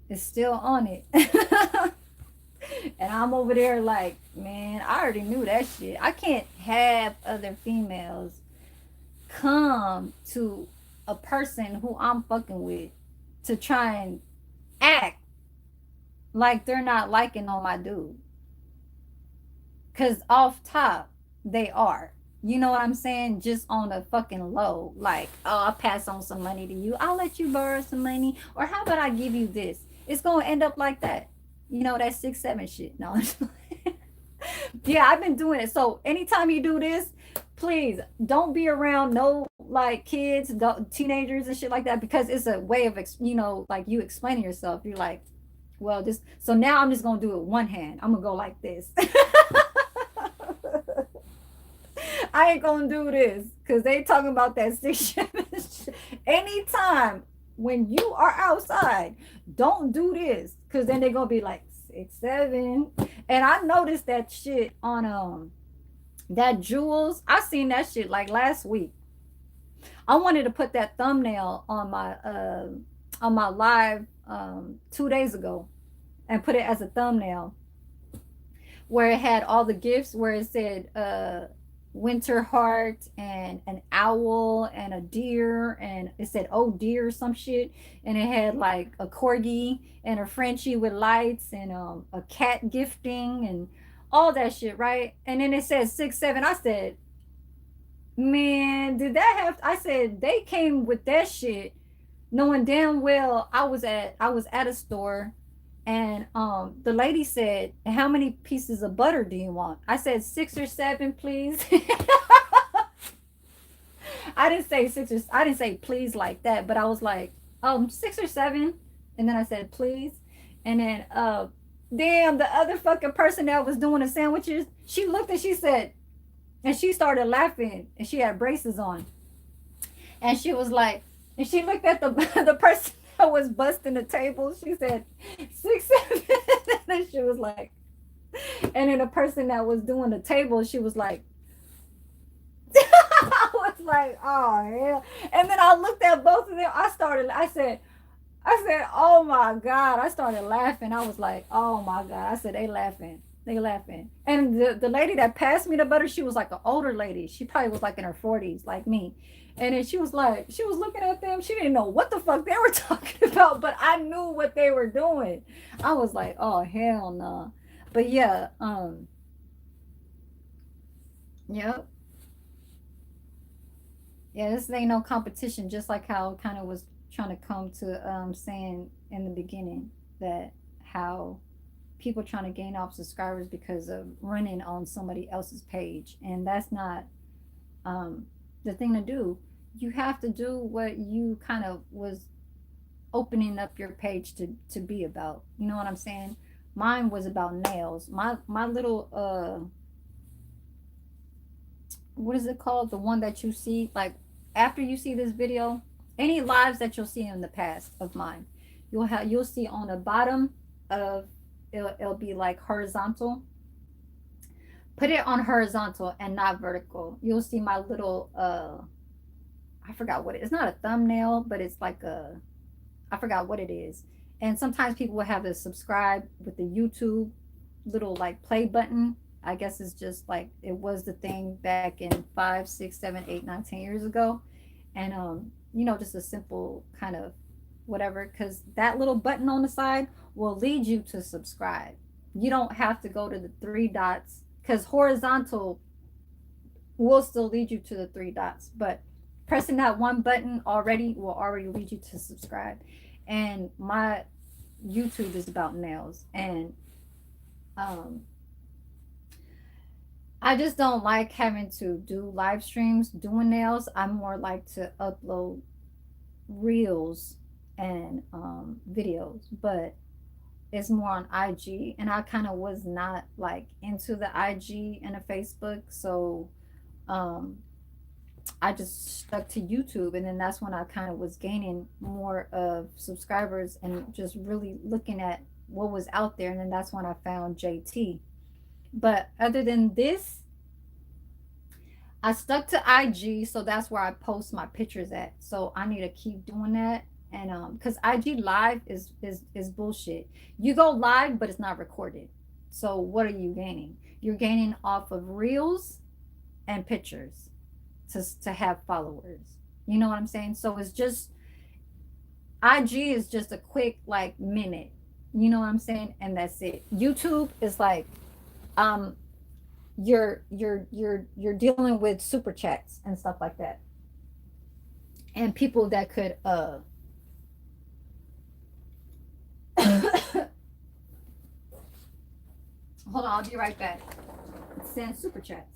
is still on it. And I'm over there like, man, I already knew that shit. I can't have other females come to a person who I'm fucking with to try and act like they're not liking on my dude. Cause off top, they are. You know what I'm saying? Just on a fucking low. Like, oh, I'll pass on some money to you. I'll let you borrow some money. Or how about I give you this? It's gonna end up like that. You know, that 6-7 shit. No. Yeah, I've been doing it. So anytime you do this, please don't be around no like kids, teenagers and shit like that, because it's a way of like you explaining yourself. You're like, well, this. So now I'm just gonna do it one hand. I'm gonna go like this. I ain't gonna do this because they talking about that 6-7 shit. Anytime when you are outside, don't do this because then they're gonna be like 6-7. And I noticed that shit on that jewels. I seen that shit like last week. I wanted to put that thumbnail on my live 2 days ago and put it as a thumbnail where it had all the gifts where it said winter heart and an owl and a deer, and it said oh dear some shit, and it had like a corgi and a Frenchie with lights and a cat gifting and all that shit, right? And then it says 6-7. I said, man, did that have, I said they came with that shit knowing damn well I was at a store, and the lady said, how many pieces of butter do you want? I said 6 or 7 please. I didn't say I didn't say please like that, but I was like 6 or 7, and then I said please. And then damn, the other fucking person that was doing the sandwiches, she looked and she said, and she started laughing, and she had braces on, and she was like, and she looked at the the person that was busting the table. She said 6-7. And she was like, and then the person that was doing the table, she was like, I was like, oh hell. And then I looked at both of them. I said, oh my God. I started laughing. I was like, oh my God. I said, they laughing. They laughing. And the lady that passed me the butter, she was like an older lady. She probably was like in her 40s, like me. And then she was like, she was looking at them. She didn't know what the fuck they were talking about, but I knew what they were doing. I was like, oh hell no. But yeah, yep. Yeah, this ain't no competition, just like how kind of was trying to come to saying in the beginning that how people trying to gain off subscribers because of running on somebody else's page. And that's not the thing to do. You have to do what you kind of was opening up your page to be about. You know what I'm saying? Mine was about nails. My little what is it called? The one that you see like after you see this video, any lives that you'll see in the past of mine, you'll see on the bottom of it'll be like horizontal. Put it on horizontal and not vertical. You'll see my little I forgot what it's not a thumbnail, but it's like a, I forgot what it is. And sometimes people will have to subscribe with the YouTube little like play button. I guess it's just like it was the thing back in 5, 6, 7, 8, 9, 10 years ago. And just a simple kind of whatever, because that little button on the side will lead you to subscribe. You don't have to go to the 3 dots, because horizontal will still lead you to the 3 dots, but pressing that one button already will already lead you to subscribe. And my YouTube is about nails, and I just don't like having to do live streams doing nails. I more like to upload reels and videos, but it's more on IG, and I kind of was not like into the IG and the Facebook, so I just stuck to YouTube, and then that's when I kind of was gaining more of subscribers and just really looking at what was out there, and then that's when I found JT. But other than this, I stuck to IG, so that's where I post my pictures at. So I need to keep doing that. And because IG live is bullshit. You go live, but it's not recorded. So what are you gaining? You're gaining off of reels and pictures to have followers. You know what I'm saying? So it's just, IG is just a quick like minute. You know what I'm saying? And that's it. YouTube is like, um you're dealing with super chats and stuff like that, and people that could hold on, I'll be right back. Send super chats.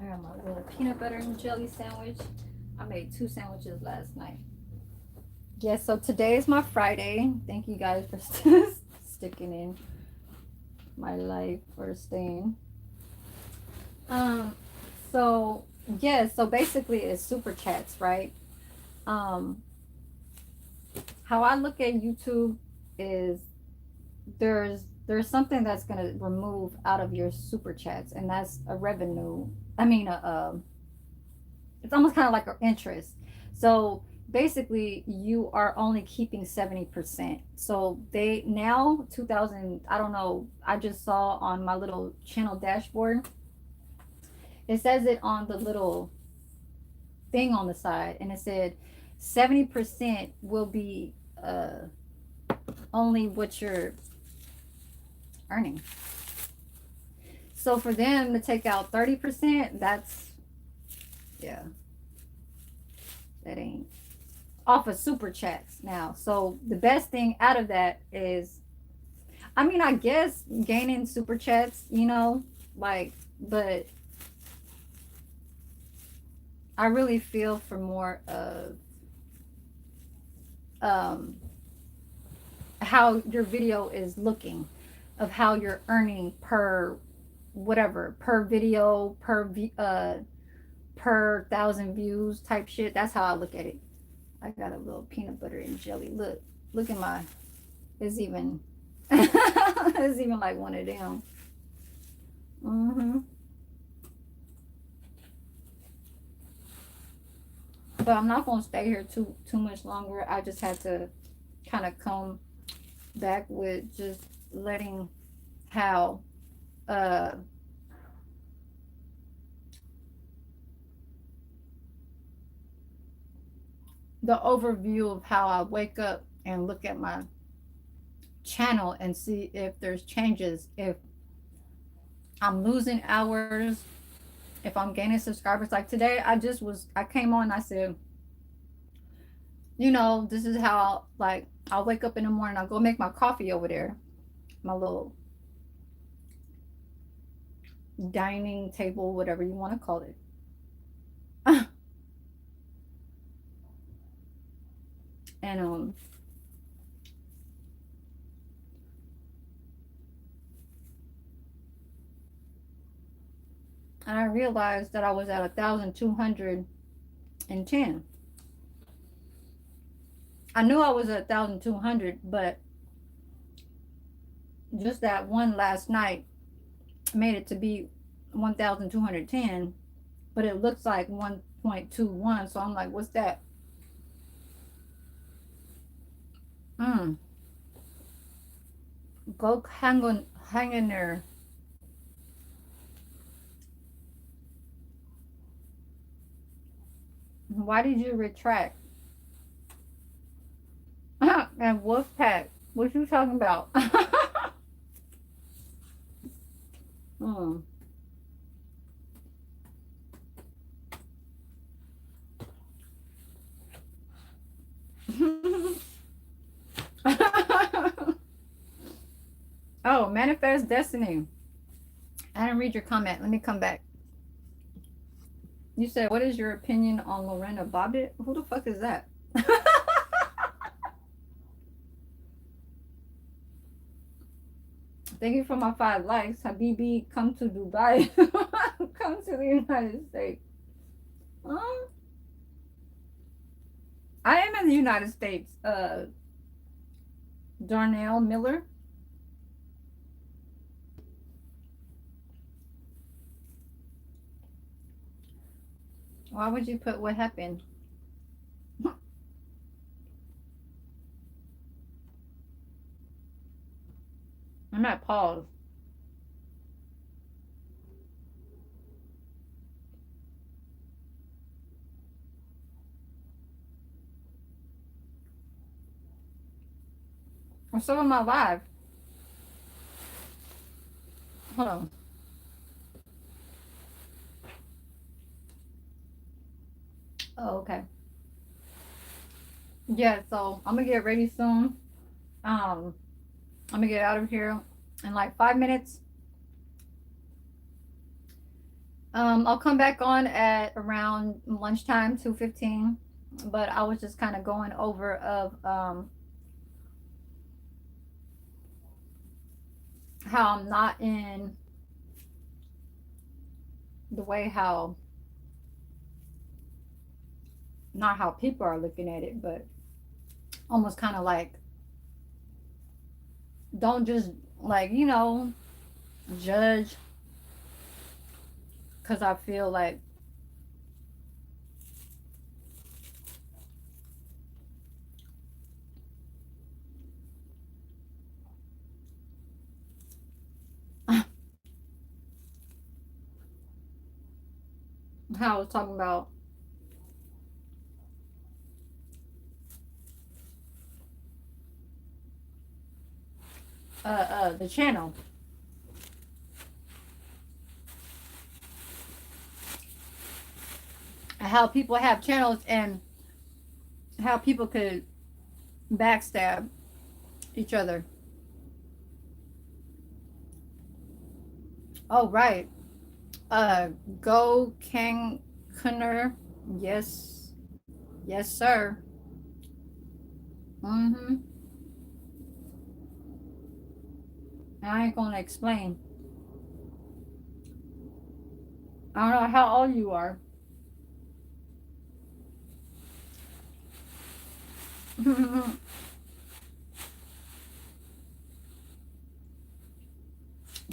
I got my little peanut butter and jelly sandwich. I made 2 sandwiches last night. Yes, so today is my Friday. Thank you guys for sticking in my life or staying. Um, so yeah, so basically it's super chats, right? Um, how I look at YouTube is there's something that's gonna remove out of your super chats, and that's a revenue. I mean, it's almost kind of like an interest. So basically, you are only keeping 70%. So they now 2000. I don't know. I just saw on my little channel dashboard. It says it on the little thing on the side, and it said 70% will be only what you're earning. So for them to take out 30%, that's, yeah, that ain't off of super chats now. So the best thing out of that is, I mean, I guess gaining super chats, like, but I really feel for more of um how your video is looking, of how you're earning per whatever, per video, per 1,000 views type shit. That's how I look at it. I got a little peanut butter and jelly. Look at my. It's even. It's even like one of them. But I'm not gonna stay here too much longer. I just had to kind of come back with just letting how uh the overview of how I wake up and look at my channel and see if there's changes, if I'm losing hours, if I'm gaining subscribers. Like today, I came on, I said, this is how, like, I'll wake up in the morning, I'll go make my coffee over there, my little dining table, whatever you want to call it. And I realized that I was at 1,210. I knew I was at 1,200, but just that one last night made it to be 1,210, but it looks like 1.21. So I'm like, what's that? Go hang in there. Why did you retract? And Wolfpack, what you talking about? mm. Oh, Manifest Destiny. I didn't read your comment. Let me come back. You said, what is your opinion on Lorena Bobbitt? Who the fuck is that? Thank you for my 5 likes. Habibi, come to Dubai. Come to the United States. Um, I am in the United States. Darnell Miller. Why would you put what happened? I'm at pause. I'm still on my live. Hold on. Oh, okay. Yeah, so I'm gonna get ready soon. I'm gonna get out of here in like 5 minutes. I'll come back on at around lunchtime, 2:15. But I was just kind of going over of how I'm not in the way how not how people are looking at it, but almost kind of like don't just like judge because I feel like how I was talking about the channel, how people have channels and how people could backstab each other. Oh right. uh Go Kang Kunner. Yes, yes sir. Mm-hmm. I ain't gonna explain. I don't know how old you are. Do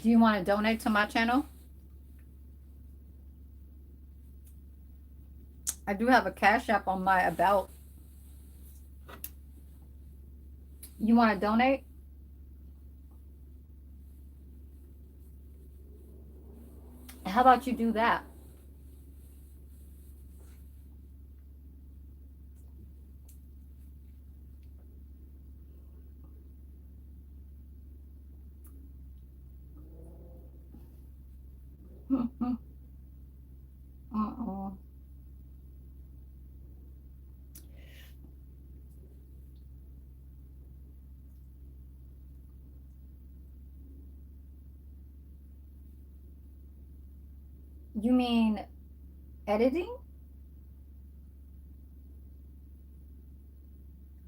you want to donate to my channel? I do have a cash app on my about. You want to donate? How about you do that? Uh-uh. You mean editing?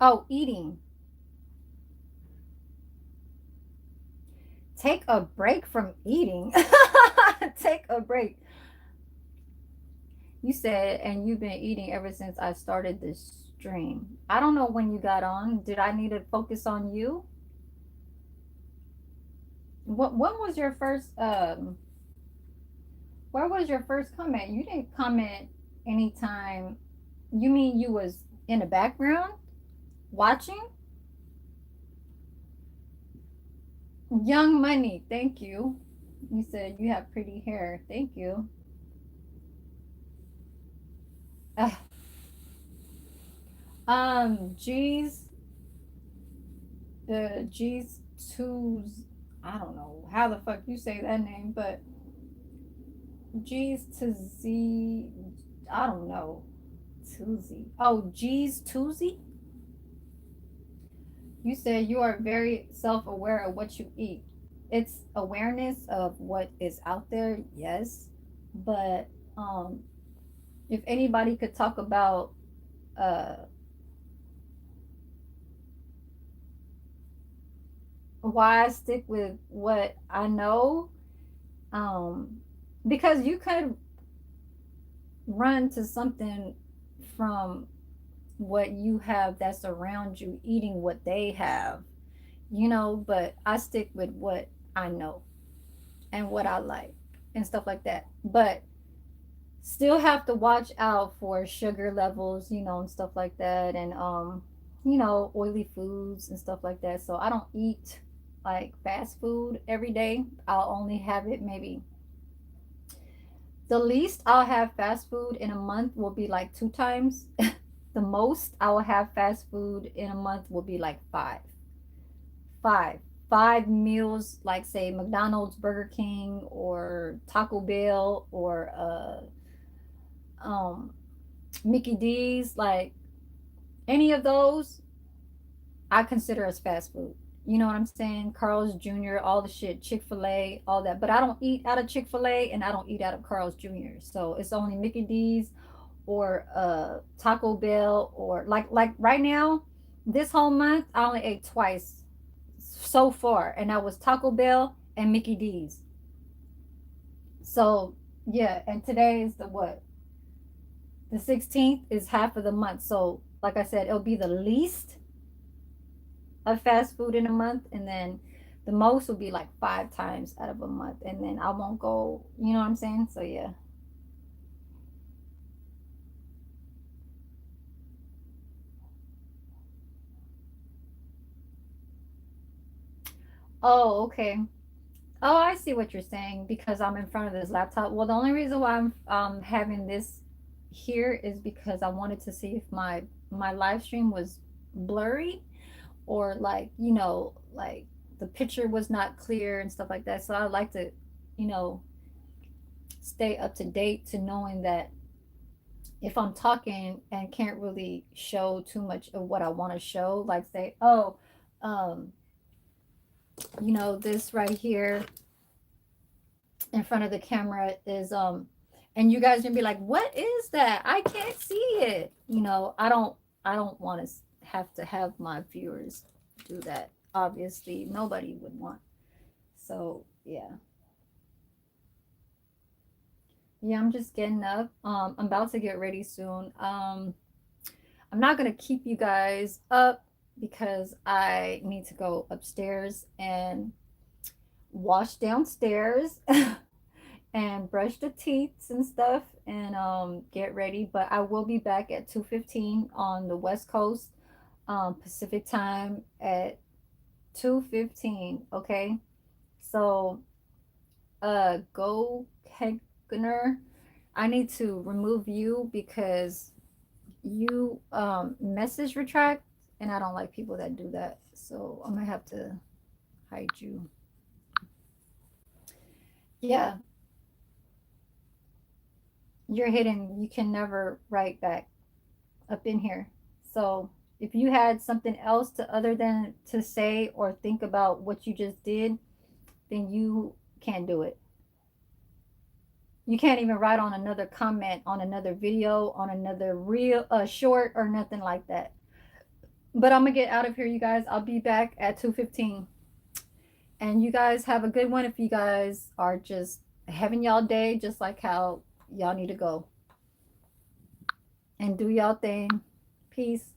Oh, eating. Take a break from eating. Take a break. You said, and you've been eating ever since I started this stream. I don't know when you got on. Did I need to focus on you? What when was your first where was your first comment? You didn't comment anytime. You mean you was in the background watching? Young Money, thank you. You said you have pretty hair. Thank you. Uh, G's the G's twos. I don't know how the fuck you say that name, but G's to Z. I don't know. Tuesday. Oh, G's Tuesday. You said you are very self aware of what you eat. it's awareness of what is out there, yes. But um if anybody could talk about uh why I stick with what I know, um because you could run to something from what you have that's around you eating what they have, but I stick with what I know and what I like and stuff like that. But still have to watch out for sugar levels, and stuff like that, and oily foods and stuff like that. So I don't eat like fast food every day. I'll only have it maybe, the least I'll have fast food in a month will be like 2 times. The most I will have fast food in a month will be like five five meals, like say McDonald's, Burger King, or Taco Bell, or Mickey D's, like any of those I consider as fast food. You know what I'm saying? Carl's Jr., all the shit, Chick-fil-A, all that. But I don't eat out of Chick-fil-A and I don't eat out of Carl's Jr. So it's only Mickey D's or Taco Bell, or like right now, this whole month I only ate twice so far, and that was Taco Bell and Mickey D's. So yeah, and today is the what? The 16th is half of the month. So like I said, it'll be the least of fast food in a month, and then the most will be like 5 times out of a month, and then I won't go, you know what I'm saying? So yeah. Oh, okay. Oh, I see what you're saying, because I'm in front of this laptop. Well, the only reason why I'm having this here is because I wanted to see if my live stream was blurry, or like, like the picture was not clear and stuff like that. So I like to, you know, stay up to date to knowing that if I'm talking and can't really show too much of what I want to show, like say, oh, um, this right here in front of the camera is and you guys gonna be like, what is that? I can't see it. I don't want to have my viewers do that. Obviously, nobody would want. So yeah. Yeah, I'm just getting up. I'm about to get ready soon. I'm not gonna keep you guys up because I need to go upstairs and wash downstairs and brush the teeth and stuff, and get ready. But I will be back at 2:15 on the West Coast, Pacific time at 2:15. Okay, so go Kegner. I need to remove you because you message retract, and I don't like people that do that. So I'm gonna have to hide you. Yeah, you're hidden. You can never write back up in here. So if you had something else to other than to say or think about what you just did, then you can't do it. You can't even write on another comment on another video, on another real short, or nothing like that. But I'm gonna get out of here, you guys. I'll be back at 2:15. And you guys have a good one if you guys are just having y'all day just like how y'all need to go and do y'all thing. Peace.